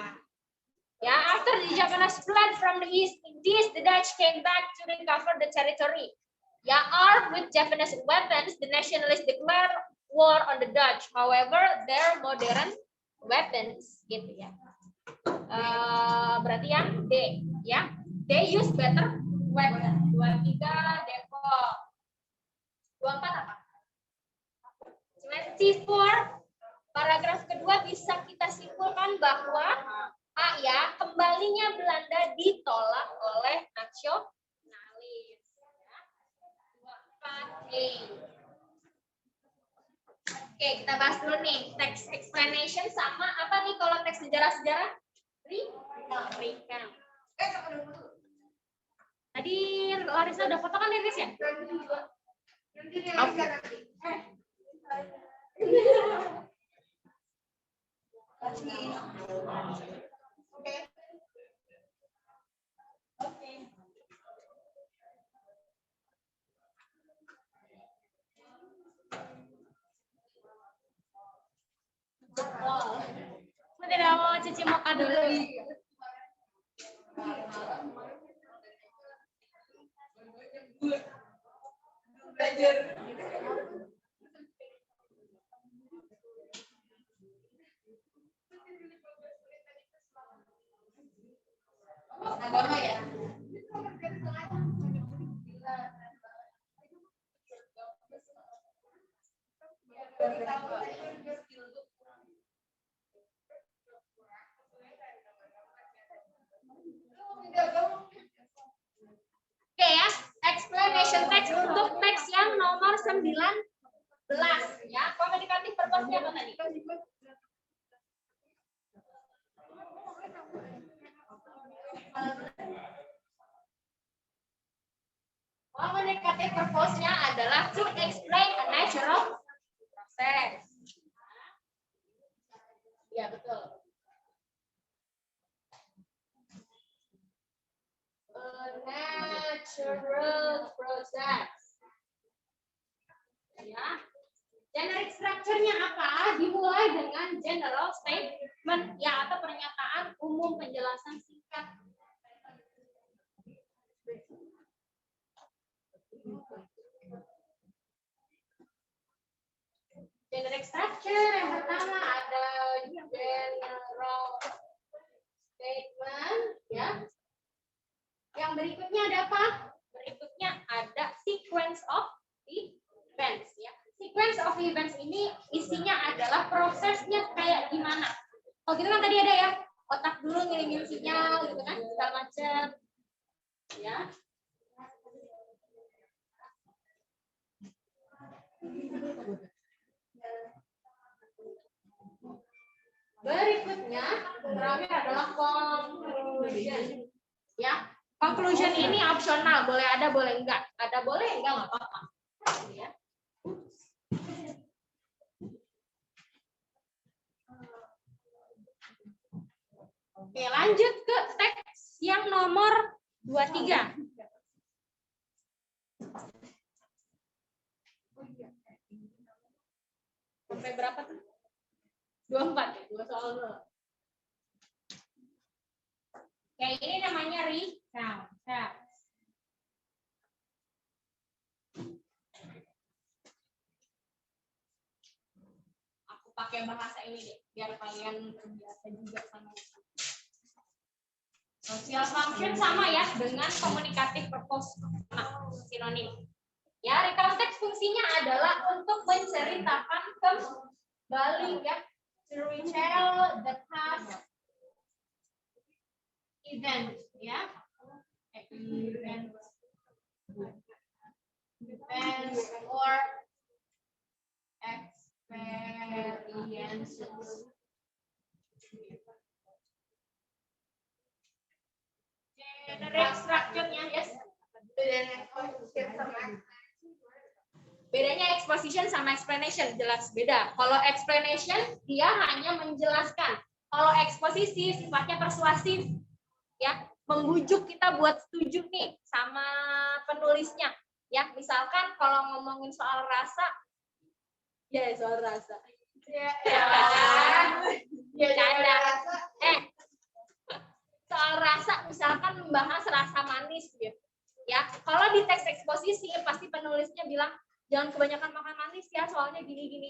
Ya, after the Javanese fled from the east, the Dutch came back to recover the territory. Ya, armed with Japanese weapons, the nationalists declared war on the Dutch. However, their modern weapons, gitu ya. Berarti yang D, ya. They use better weapon. 23 Depok. 24 apa? 24. Paragraf kedua bisa kita simpulkan bahwa A ya, kembalinya Belanda ditolak oleh nasionalis. 24A. Oke, kita bahas dulu nih. Text explanation sama apa nih kalau teks sejarah-sejarah? Recount. Tadi Larissa udah foto kan Liris ya? Aku tidak mau cuci muka dulu. Agama ya. Oke ya, explanation text untuk teks yang nomor 19 ya. Komunikatif purpose-nya apa tadi? Komunikatif purpose-nya adalah to explain a natural process. Ya, betul. A natural process. Ya. Generic structure-nya apa? Dimulai dengan general statement ya, atau pernyataan umum penjelasan singkat. Generic structure yang pertama ada general statement ya. Yang berikutnya ada apa? Berikutnya ada sequence of events ya. Sequence of events ini isinya adalah prosesnya kayak gimana. Kalau gitu kan tadi ada ya, otak dulu ngirimin sinyal gitu kan, segala macam. Ya. Berikutnya terakhir adalah conclusion. Ya, conclusion ini opsional, boleh ada boleh enggak. Ada boleh enggak nggak apa-apa. Ya. Oke, lanjut ke teks yang nomor 23. Sampai berapa tuh? 24 ya, 2 soal dulu. Oke, ini namanya recount. Aku pakai bahasa ini deh, biar kalian terbiasa juga sama itu. Social function sama ya dengan communicative purpose, sinonim. Ya, recount text fungsinya adalah untuk menceritakan kembali ya, to retell the past event ya, event or experiences. Generic structure-nya, yes. Bedanya exposition sama explanation jelas beda. Kalau explanation dia hanya menjelaskan. Kalau eksposisi sifatnya persuasif, ya, membujuk kita buat setuju nih sama penulisnya. Ya, misalkan kalau ngomongin soal rasa, ya soal rasa. Canda. Soal rasa, misalkan membahas rasa manis gitu. Ya, kalau di teks eksposisi pasti penulisnya bilang jangan kebanyakan makan manis ya, soalnya gini gitu.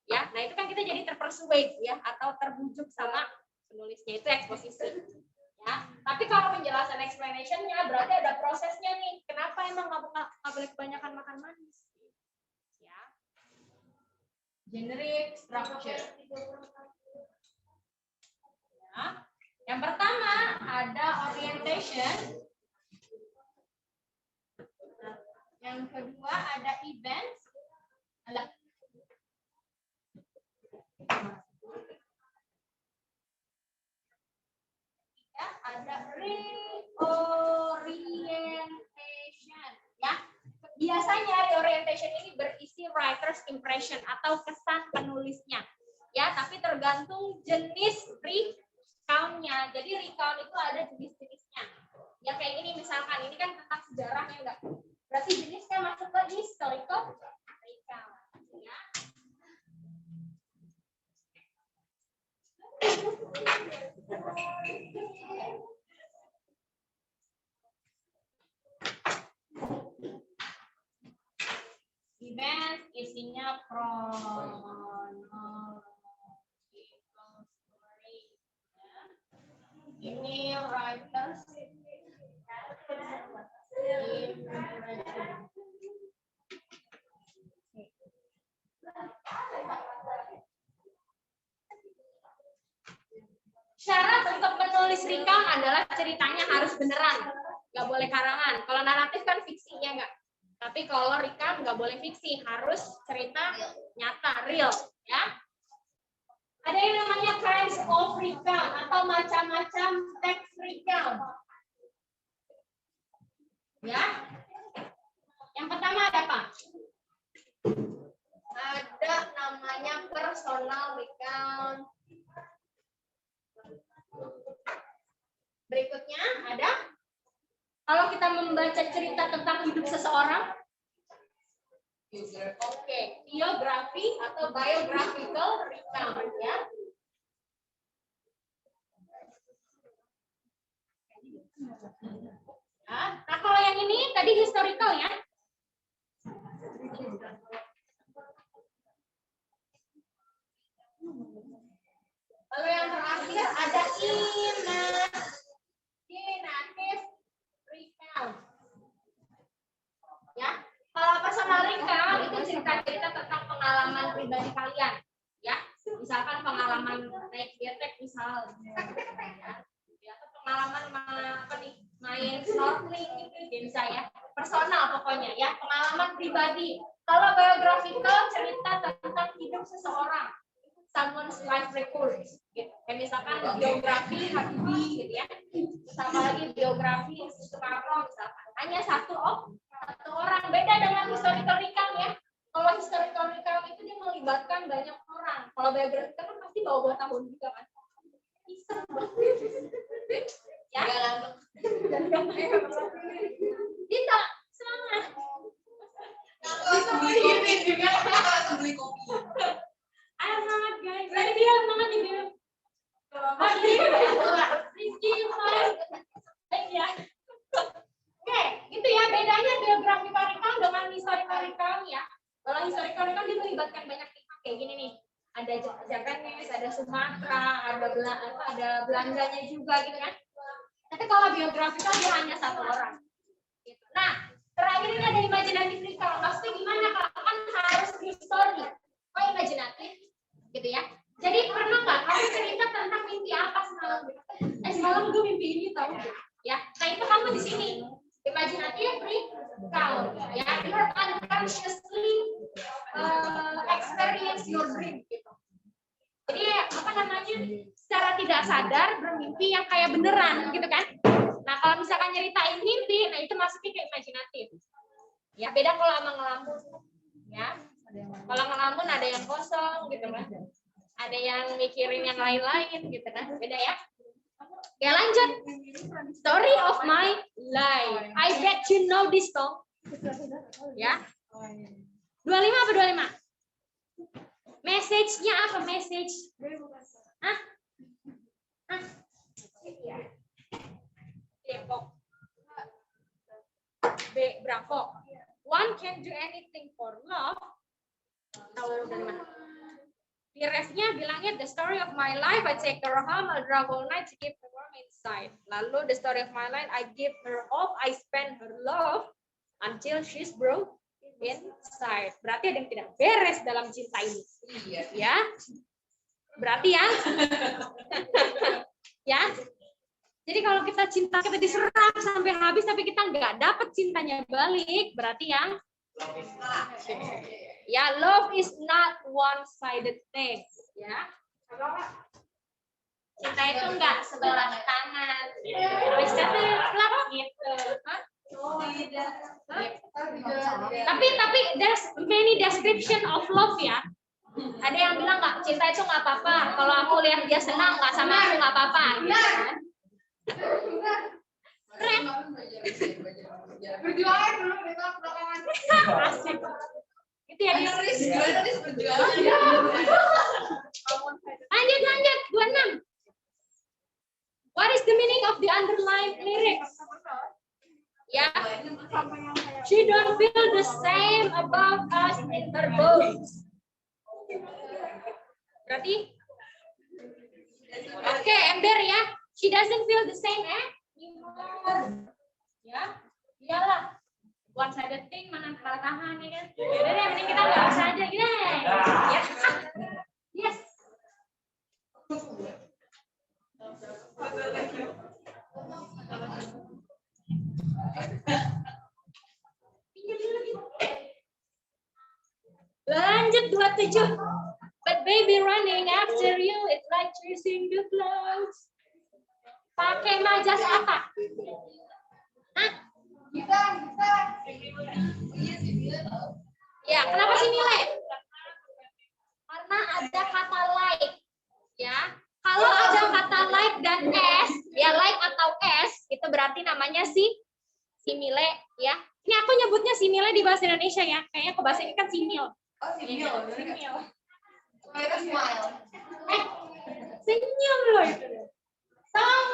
Ya, nah itu kan kita jadi terpersuade ya atau terbujuk sama penulisnya, itu eksposisi. Ya, tapi kalau penjelasan explanation-nya berarti ada prosesnya nih. Kenapa emang nggak boleh kebanyakan makan manis? Ya. Generic structure. Ya. Yang pertama ada orientation. Yang kedua ada events. Ya, ada reorientation. Ya, biasanya reorientation ini berisi writer's impression atau kesan penulisnya. Ya, tapi tergantung jenis recount-nya. Jadi recount itu ada jenis-jenisnya. Ya kayak gini misalkan, ini kan tentang sejarah ya enggak? Berarti jenisnya masuk ke historical recount. Ya. Event isinya chronological story. Ya. Ini writers syarat untuk menulis recount adalah ceritanya harus beneran, nggak boleh karangan. Kalau naratif kan fiksinya nggak, tapi kalau recount nggak boleh fiksi, harus cerita nyata, real, ya. Ada yang namanya kinds of recount atau macam-macam text recount. Ya. Yang pertama ada apa? Ada namanya personal recount. Berikutnya ada, kalau kita membaca cerita tentang hidup seseorang, oke, biografi atau biographical recount ya. Nah, kalau yang ini tadi historical ya. Lalu yang terakhir ada imaginative recount. Ya, kalau personal recount itu cerita-cerita tentang pengalaman pribadi kalian. Ya, misalkan pengalaman naik getek misal, ya, atau pengalaman apa nih, main snorkeling gitu, bisa ya, personal pokoknya ya, pengalaman pribadi. Kalau biographical cerita tentang hidup seseorang, someone's life records, gitu. Kayak misalkan biografi Habibie gitu ya, sama lagi biografi Soekarno misalkan, hanya satu orang, beda dengan historical recount ya. Kalau historical recount itu dia melibatkan banyak orang. Kalau biografi kan pasti bawa tahun juga kan. Bisa. Ya. Kita semangat. Beli kopi. Ayo semangat guys. Tadi dia semangat ini. Ya. Oke, gitu ya bedanya biografi recount dengan historical recount ya. Kalau historical recount dia melibatkan banyak pihak kayak gini nih. Ada Japanese, ada Sumatera, ada Belandanya juga gitu kan. Tapi kalau biografi dia hanya satu orang. Gitu. Nah, terakhir ini ada imaginative recount. Maksudnya gimana Kak? Kan harus history. Kok imaginatif? Gitu ya. Jadi pernah nggak kamu cerita tentang mimpi apa semalam? Semalam gue mimpi ini tau. Ya, nah itu kamu di sini. Imaginative recount. Ya, you're unconsciously experience your dream. Gitu. Jadi apa namanya? Secara tidak sadar bermimpi yang kayak beneran, gitu kan? Nah, kalau misalkan nyeritain mimpi, nah itu masuknya ke imajinatif. Ya, beda kalau sama ngelamun. Ya, kalau ngelamun ada yang kosong, gitu kan? Ada yang mikirin yang lain-lain, gitu kan? Beda ya. Ya lanjut. Story of my life. I bet you know this song. Ya. 25 apa 25? Message-nya apa message? Hah? Hah? Depok. B. Bravo. One can do anything for love. Tahu dari mana? Di refnya bilangnya the story of my life, I take her home, I drive all night to keep her warm inside. Lalu the story of my life, I give her hope, I spend her love until she's broke inside. Berarti ada yang tidak beres dalam cinta ini. Ya. Berarti ya. Ya. Jadi kalau kita cinta kita diserang sampai habis tapi kita nggak dapat cintanya balik, berarti yang ya love is not one-sided thing, ya. Cinta itu enggak sebelah tangan. Habis kata kenapa gitu? Tapi there's many description of love ya. Ada yang bilang nggak cinta itu nggak apa-apa. Kalau aku lihat dia senang nggak sama aku nggak apa-apa. Gitu kan? Keren. Berjualan dulu kita belakangan. Asik. Itu ya dia. Lanjut 26. What is the meaning of the underlined lyrics? Ya. She don't feel the same about us in her bones. Berarti oke, ember ya. She doesn't feel the same anymore. Ya. Iyalah. One sided thing mana tahan ya kan. Yaudah deh, mending kita bahas aja gitu. Ya. Yes. Lanjut 27. But baby running after you, it's like chasing the clouds. Pakai majas apa? Hah? Kita. Ya, kenapa sih nilai? Karena ada kata like. Ya. Kalau ada kata like dan s, ya like atau s, itu berarti namanya simile, ya. Ini aku nyebutnya simile di bahasa Indonesia ya. Kayaknya ke bahasa ini kan simil. Oh, simil. Simil. Kita smile. Senyum loh itu. Song.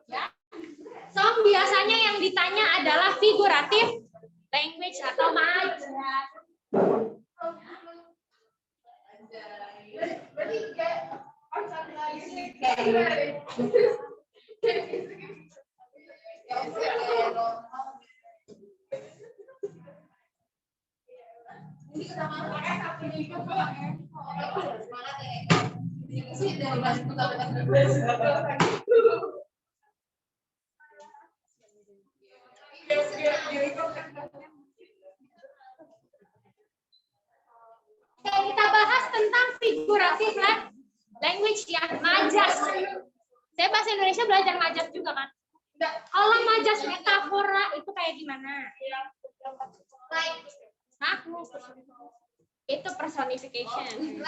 Ya. Song biasanya yang ditanya adalah figuratif language atau majas. sih dari kelas 1 sampai kelas 12. Oke, kita bahas tentang figuratif language ya, majas. Saya bahasa Indonesia belajar majas juga kan. Kalau majas metafora itu kayak gimana? Hah? Itu personification.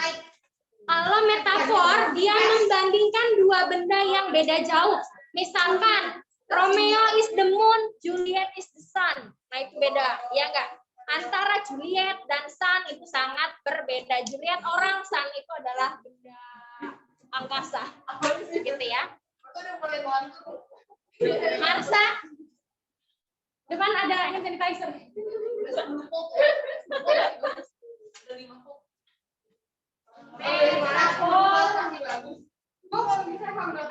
Kalau metafor, dia membandingkan dua benda yang beda jauh. Misalkan, Romeo is the moon, Juliet is the sun. Nah, itu beda, ya enggak? Antara Juliet dan sun itu sangat berbeda. Juliet orang, sun itu adalah benda angkasa. Gitu ya. Marsa, depan ada hand sanitizer.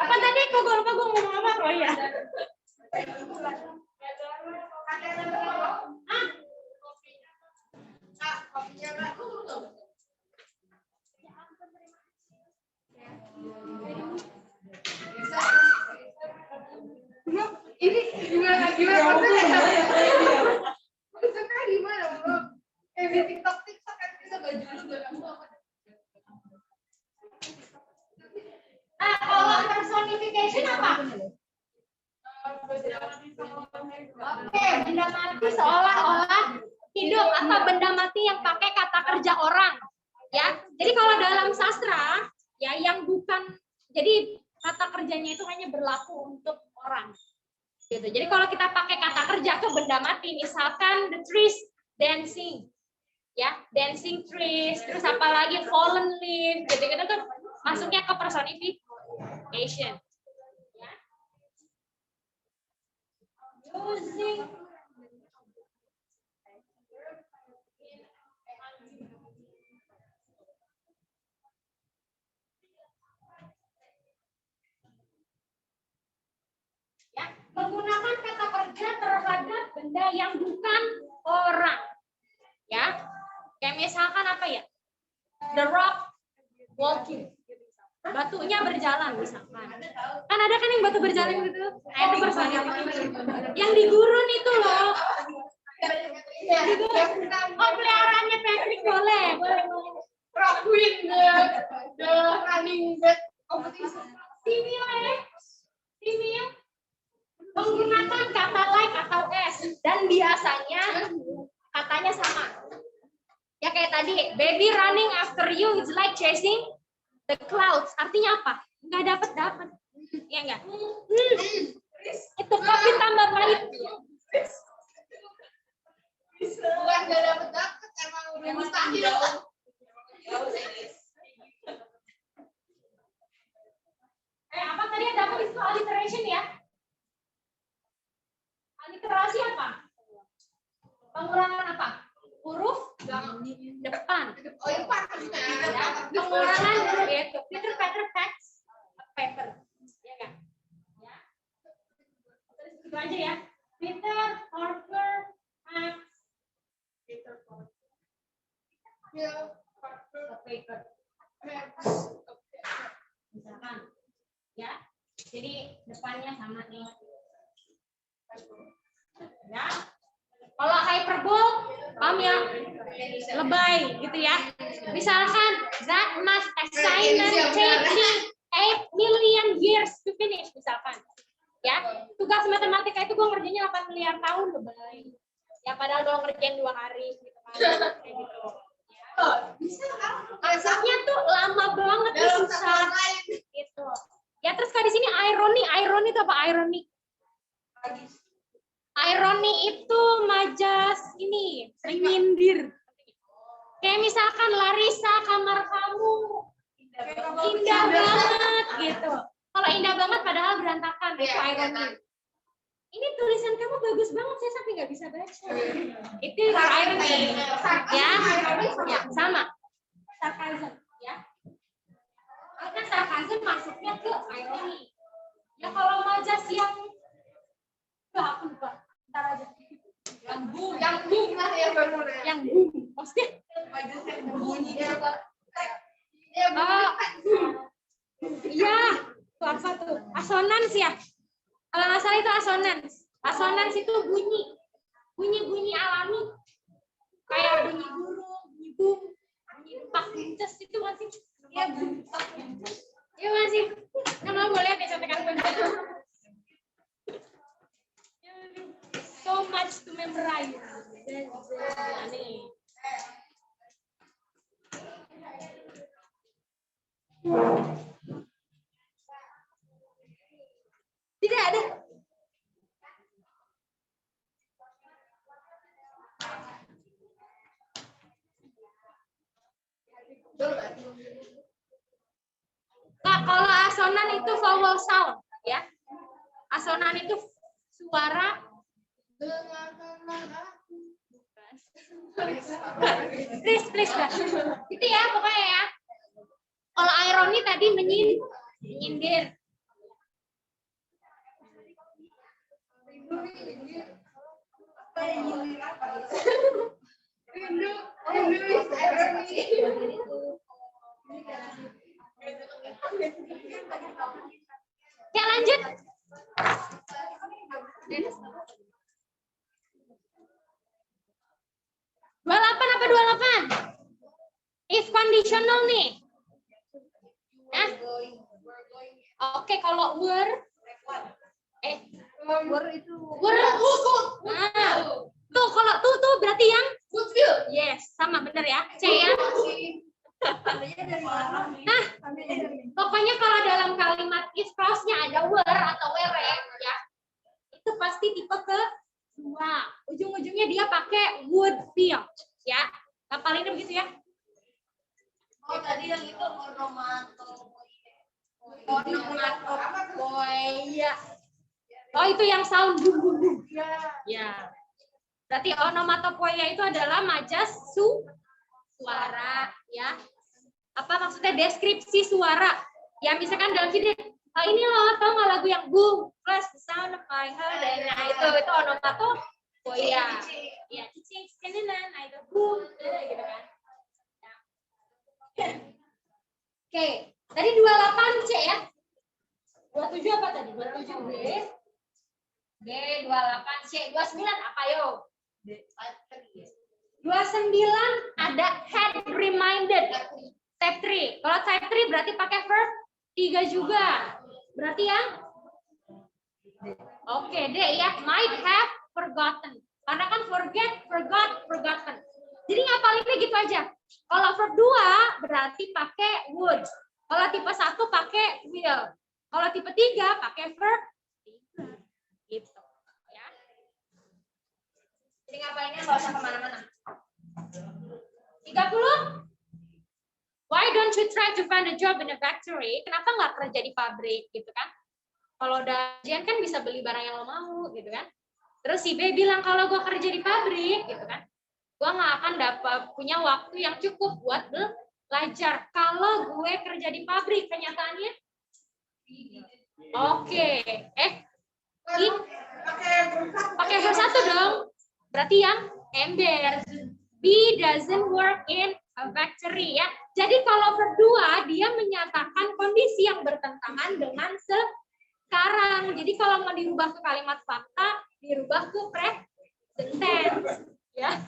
Apa tadi? Kok gue lupa gue ngomong apa? Oh ya. Ini gimana maksudnya gimana bro? Kayak di TikTok kan bisa baju juga kamu apa? Nah, kalau personification apa? Oke, benda mati seolah-olah hidup atau benda mati yang pakai kata kerja orang. Ya, jadi kalau dalam sastra ya yang bukan, jadi kata kerjanya itu hanya berlaku untuk orang. Gitu. Jadi kalau kita pakai kata kerja ke benda mati, misalkan the trees dancing, ya dancing trees, terus apalagi fallen leaf, gitu-gitu tuh masuknya ke personification. Ya. Using menggunakan kata kerja terhadap benda yang bukan orang, ya. Kayak misalkan apa ya? The rock walking, batunya berjalan misalkan. Kan ada kan yang batu berjalan gitu? Nah, itu personifikasi. Yang di gurun itu loh. Oh, peliharaannya Patrick boleh. Rock Queen, the running back competition. Simil menggunakan kata like atau s, dan biasanya katanya sama. Ya kayak tadi, baby running after you is like chasing the clouds. Artinya apa? Nggak dapat. Ya enggak? Itu kopi tambah pahit. Bukan nggak dapet, emang udah mustahil. Apa tadi yang dapat itu alliteration ya? Alliterasi apa? Pengurangan apa? Huruf depan. Oh, yang panas Ya, pengurangan huruf itu. Peter Paper Packs paper. Ya kan? Ya. Terus itu aja ya. Peter Parker Packs Peter Parker. Ya, Paper. Misalkan. Ya. Jadi depannya sama nih. Ya. Kalau hyperbol, paham ya? Lebay gitu ya. Misalkan that math assignment take me 8 million years to finish misalkan. Ya, tugas matematika itu gue ngerjainnya 8 miliar tahun, lebay. Ya padahal gue ngerjain 2 hari gitu kan. Kayak gitu. Masaknya tuh lama banget, susah gitu. Ya terus kan di sini ironi itu apa? Ironi itu majas ini, menyindir. Kayak misalkan Larissa, kamar kamu indah banget gitu. Kalau indah banget padahal berantakan, itu ironi. Ini tulisan kamu bagus banget, saya sampai nggak bisa baca. Itu ironi. Ya, sama. Sarkasm, ya. Karena sarkasm masuknya ke ironi. Ya kalau majas yang aku lupa. Ntar aja. yang boom lah ya benar. Yang boom. Maksudnya? apa tuh? Asonans ya. Kalau nggak salah itu asonans. Asonans itu bunyi alami. Kayak bunyi burung, bunyi bum, bunyi dempak bunces itu masih. Iya, dempak bunces. Iya masih. Kamu boleh lihat ya contekan bunces. So much to memorize. Nih. Tidak ada. Nah, kalau asonan itu vowel sound, ya. Asonan itu suara please lah. Itu ya pokoknya ya. Kalau ironi tadi menyindir. Ya lanjut. 28 apa 28? If conditional nih. Nah. Oke, kalau were were. Nah. Tuh kalau tuh berarti yang would will. Yes, sama bener ya. C ya. Nah, pokoknya kalau dalam kalimat if clause-nya ada were atau were ya. Itu pasti tipe kedua. Ujung-ujungnya dia pakai would feel ya. Ngapalinnya begitu ya. Oh, tadi yang itu onomatopoeia. Oh, itu yang sound bum bum bum. Ya. Berarti onomatopoeia itu adalah majas suara ya. Apa maksudnya deskripsi suara? Ya misalkan dalam sini ini loh, tau nggak lagu yang boom plus the sound of my heart. Nah, itu onomatopoeia. Ya, cicing nah itu boom gitu kan. Oke, tadi 28C ya. 27 apa tadi? 27B. B 28C, 29 apa yo? 29 ada had reminded. Type 3. Kalau type 3 berarti pakai verb 3 juga. Berarti yang oke, D ya, might have forgotten. Karena kan forget, forgot, forgotten. Jadi ngapalinnya gitu aja. Kalau verb 2 berarti pakai would. Kalau tipe 1 pakai will. Kalau tipe 3 pakai verb 3. Gitu. Ya. Jadi ngapalinnya nggak usah kemana-mana. 30. Why don't you try to find a job in a factory? Kenapa nggak kerja di pabrik gitu kan? Kalau udah ujian kan bisa beli barang yang lo mau gitu kan? Terus si B bilang kalau gue kerja di pabrik gitu kan, gue nggak akan dapat punya waktu yang cukup buat belajar. Kalau gue kerja di pabrik, kenyataannya? Oke, pakai verb 1 dong. Berarti yang ember. B doesn't work in a factory ya. Jadi kalau verb 2 dia menyatakan kondisi yang bertentangan dengan sekarang. Jadi kalau mau dirubah ke kalimat fakta, dirubah ke present tense ya.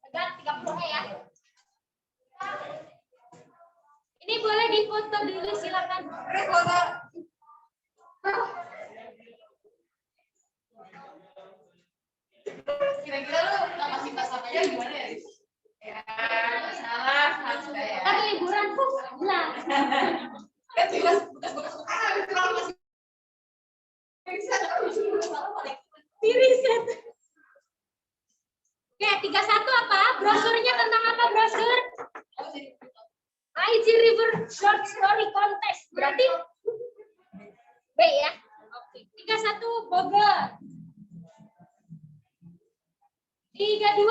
Agak 30 ya. Ini boleh difoto dulu silakan. Kira-kira lu ngasih pasangannya gimana ya? Ya, salah ya. Kan liburan tuh bilang. Kan bekas-bekas Riset. Oke, 31 apa? Brosurnya tentang apa brosur? IG River Short Story Contest. Berarti B ya. Oke. 31 Bogor. 32.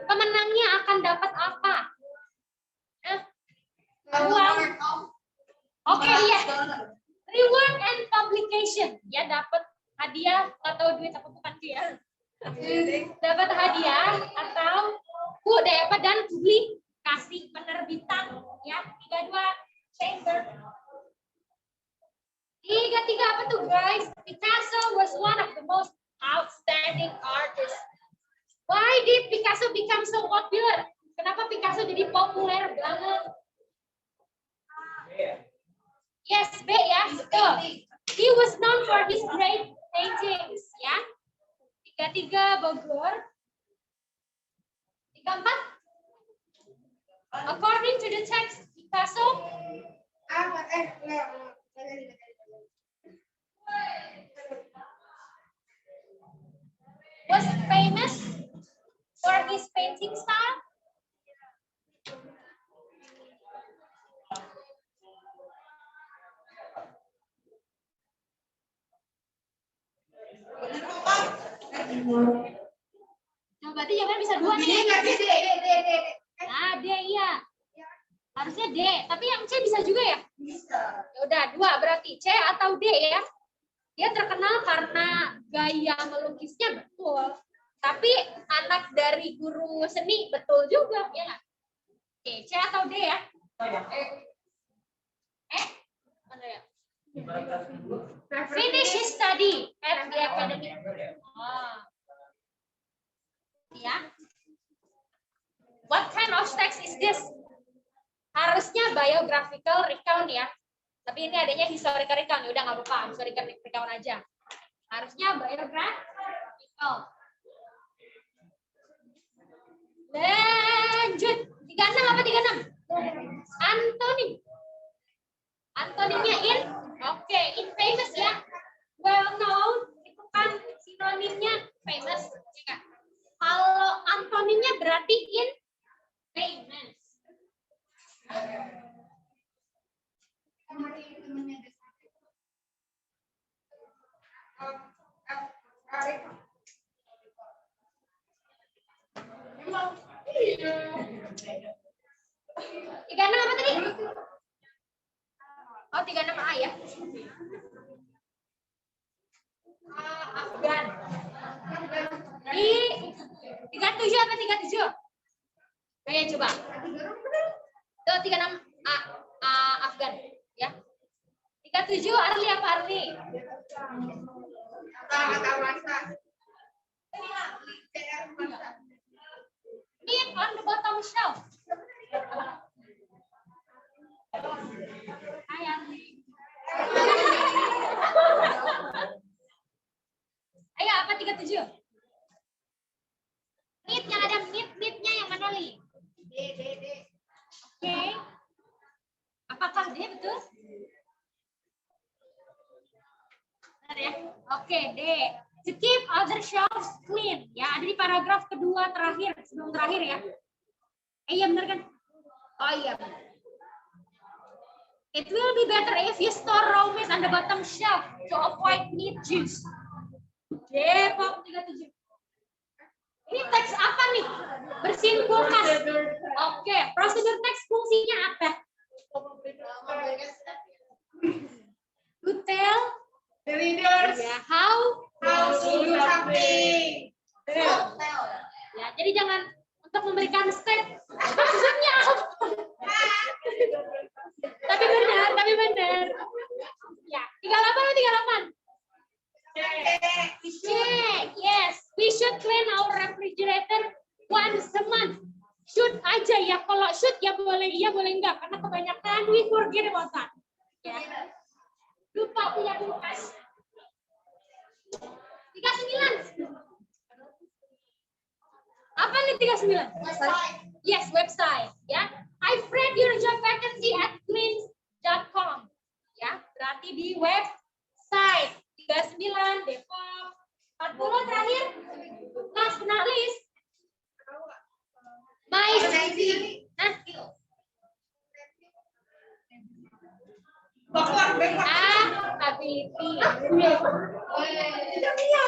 Pemenangnya akan dapat apa? Uang. Oke, iya. Reward and publication. Ya, dapat hadiah atau duit apa bukan dia? Dapat hadiah atau dan publikasi penerbitan satu guys, Picasso was one of the most outstanding artists. Why did Picasso become so popular? Kenapa Picasso jadi populer banget? Yes, B ya, betul. He was known for his great paintings, ya. 33 Bogor. 34. According to the text, Picasso was famous for his painting style. Nah, berarti jawaban bisa dua nih. Nah, D iya. Harusnya D, tapi yang C bisa juga ya? Bisa. Ya udah, dua berarti C atau D ya. Dia terkenal karena gaya melukisnya betul. Tapi anak dari guru seni betul juga, ya nggak? Oke, C atau D ya? Mana ya? Finish his study at the academy. Oh. Ya. What kind of text is this? Harusnya biographical recount ya. Tapi ini adanya historical recount. Ya udah nggak apa-apa, historical recount aja. Harusnya biographical. Lanjut. 36 apa 36? Antoni. Antoninya in? Oke, in famous ya. Well known itu kan sinonimnya famous. Ya, kalau antonimnya berarti in famous. Tiga enam apa tadi? Oh, 36A ya. Afgan. Di 37 apa 37? Oke, coba. Tuh 36A Afgan ya. 37 Arli apa Arli? Ini on the bottom shelf. Hai Arli. Ayo apa 37? Nit yang ada nitnya yang mana Li? D. Oke. Apakah D betul? Benar ya? Oke, D. To keep other shelves clean. Ya, ada di paragraf kedua terakhir, sebelum terakhir ya. Iya benar kan? Oh iya benar. It will be better if you store raw meat on the bottom shelf to avoid meat juice. Depok 37. Ini teks apa nih? Bersihin kulkas. Oke, prosedur teks fungsinya apa? To tell The readers ya, how to do something. Ya, jadi jangan untuk memberikan step. Maksudnya apa? Tapi benar. Ya, 38 atau 38? Check, yes. We should clean our refrigerator once a month. Should aja ya. Kalau should ya boleh iya, boleh enggak. Karena kebanyakan we forget about that. Ya. Lupa punya kulkas. 39. Apa nih 39? Website. Yes, website. Ya. I've read your job vacancy at cleans.com. Ya, berarti di website. 39 Depok. 40 terakhir. Mas kena list. My ability.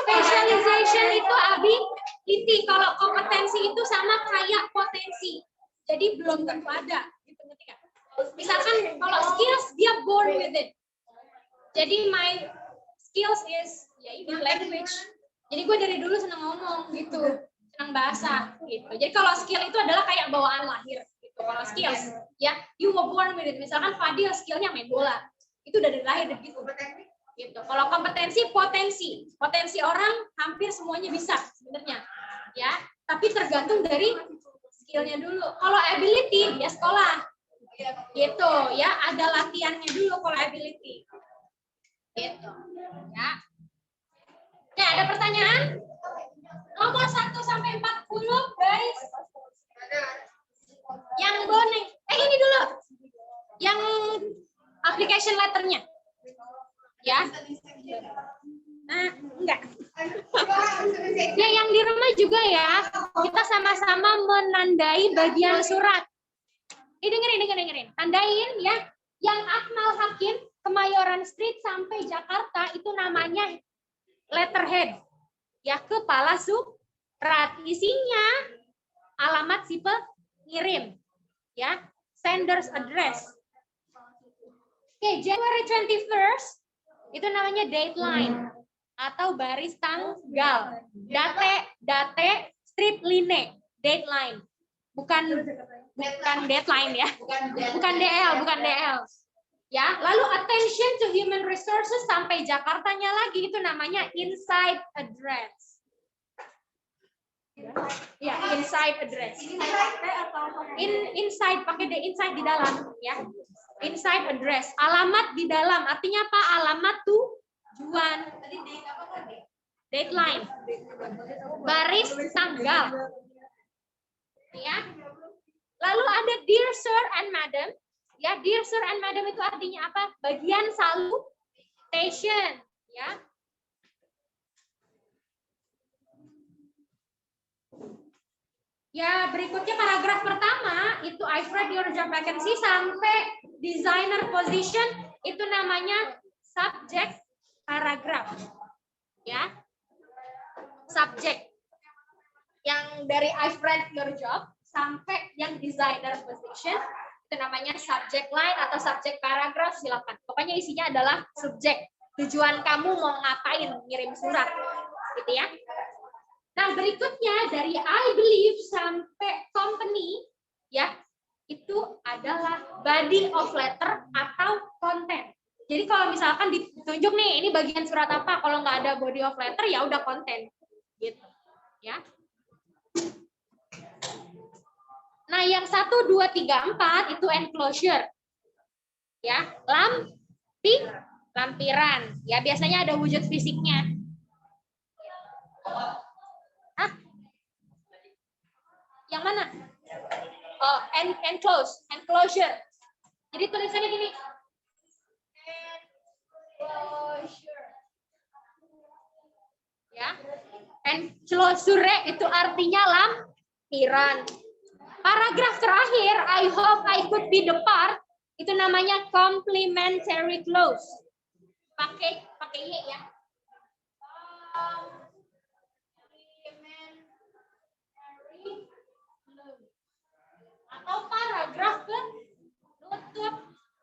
Specialization itu ability. Kalau kompetensi itu sama kayak potensi. Jadi belum tentu ada. Misalkan kalau skills dia born with it. Jadi my skills is ya ini language. Jadi gue dari dulu senang ngomong gitu, senang bahasa gitu. Jadi kalau skill itu adalah kayak bawaan lahir gitu. Kalau skills ya you were born with it. Misalkan Fadil skillnya main bola. Itu dari lahir gitu. Gitu. Kalau kompetensi, potensi orang hampir semuanya bisa sebenarnya, ya. Tapi tergantung dari skillnya dulu. Kalau ability ya sekolah, gitu ya. Ada latihannya dulu kalau ability, gitu, ya. Oke, ada pertanyaan? Nomor 1 sampai 40, guys. Yang boning, ini dulu. Yang application letternya. Ya. Nah, enggak. Ya, yang di rumah juga ya. Kita sama-sama menandai bagian surat. Ini dengerin. Tandain ya. Yang Akmal Hakim, Kemayoran Street sampai Jakarta itu namanya letterhead. Ya, kepala surat. Isinya alamat si pengirim. Ya, sender's address. Oke, January 21st itu namanya deadline atau baris tanggal. Date strip line, deadline. Bukan deadline ya. Bukan DL. Ya, lalu attention to human resources sampai Jakartanya lagi itu namanya inside address. Ya, inside address. Inside pakai D, inside di dalam ya. Inside address, alamat di dalam, artinya apa? Alamat tujuan. Deadline. Baris tanggal. Ya. Lalu ada dear sir and madam. Ya, dear sir and madam itu artinya apa? Bagian salutation, ya. Ya, berikutnya paragraf pertama itu I've read your job vacancy sampai designer position itu namanya subject paragraph. Ya. Subject. Yang dari I've read your job sampai yang designer position itu namanya subject line atau subject paragraph, silakan. Pokoknya isinya adalah subjek. Tujuan kamu mau ngapain ngirim surat. Gitu ya. Nah, berikutnya dari I believe sampai company, ya, itu adalah body of letter atau konten. Jadi kalau misalkan ditunjuk nih, ini bagian surat apa, kalau nggak ada body of letter, ya udah konten. Gitu, ya. Nah, yang 1, 2, 3, 4 itu enclosure. Ya, lampiran. Ya, biasanya ada wujud fisiknya. Yang mana? Oh, enclosure. Jadi tulisannya gini. Enclosure. Ya. Enclosure itu artinya lampiran. Paragraf terakhir, I hope I could be the part, itu namanya complimentary clause. Pakai Y ya. Atau paragraf penutup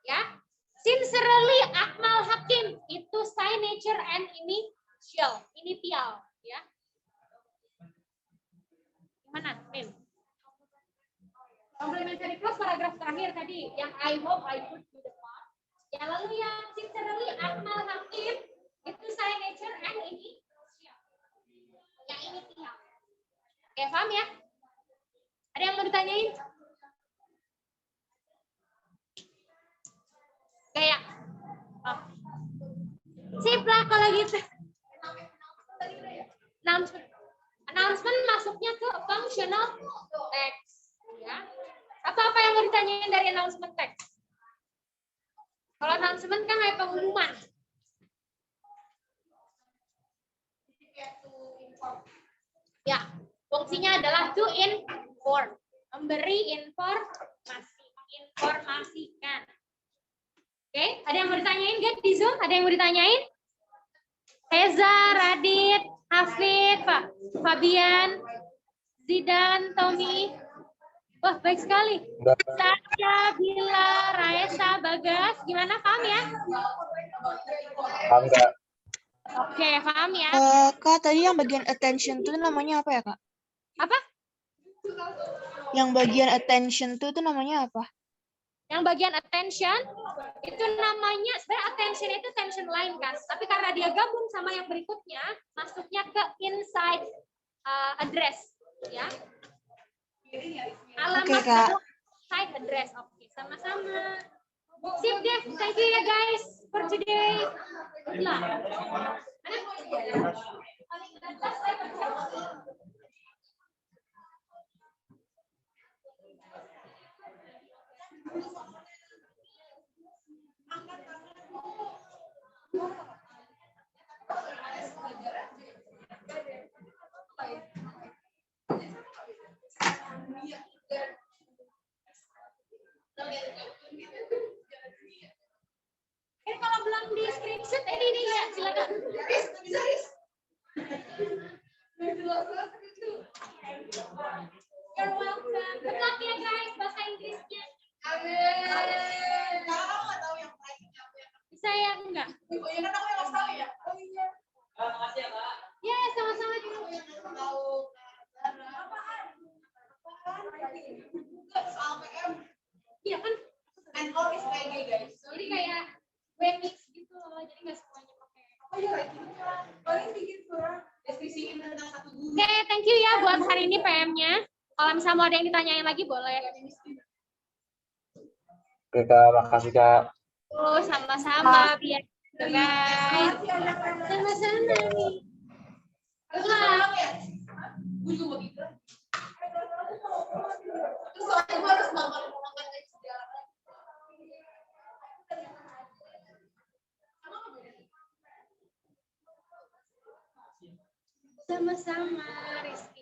ya. Sincerely Akmal Hakim itu signature and initial ya. Gimana, Mim? Complimentary clause paragraf terakhir tadi yang I hope I could be the part. Ya, lalu yang sincerely Akmal Hakim itu signature and initial. Yang initial. Oke, paham ya? Ada yang mau ditanyain? Kayak sip lah kalau gitu. Announcement masuknya ke functional text ya. Apa yang mau ditanyain dari announcement text? Kalau announcement kan kayak pengumuman. Ya, fungsinya adalah to inform, memberi informasi, menginformasikan. Oke, ada yang mau ditanyain guys di Zoom? Ada yang mau ditanyain? Reza, Radit, Hafid, Pak Fabian, Zidan, Tommy. Wah, baik sekali. Saya, Bila, Raisa, Bagas, gimana, paham ya? Paham nggak? Oke, paham ya? Kak, tadi yang bagian attention itu namanya apa ya, Kak? Apa? Yang bagian attention itu namanya apa? Yang bagian attention itu namanya sebenarnya attention itu attention line kan, tapi karena dia gabung sama yang berikutnya masuknya ke inside address ya. Alamat Oke, Kak. inside address. Oke, sama-sama. Sip deh, thank you ya guys for today. Good luck. Kalau belum di screenshot ini ya silakan. You're welcome. Good luck ya guys bahasa Inggrisnya. Bisa ya enggak? Ya sama-sama juga. Iya kan? Jadi kayak remix gitu loh, jadi nggak semuanya pakai. Oke, thank you ya buat hari ini PM-nya. Kalau misalnya mau ada yang ditanyain lagi boleh. Oke, Kak. Makasih, Kak. Oh, sama-sama biar guys. Sama-sama nih. Sama-sama, Rizky.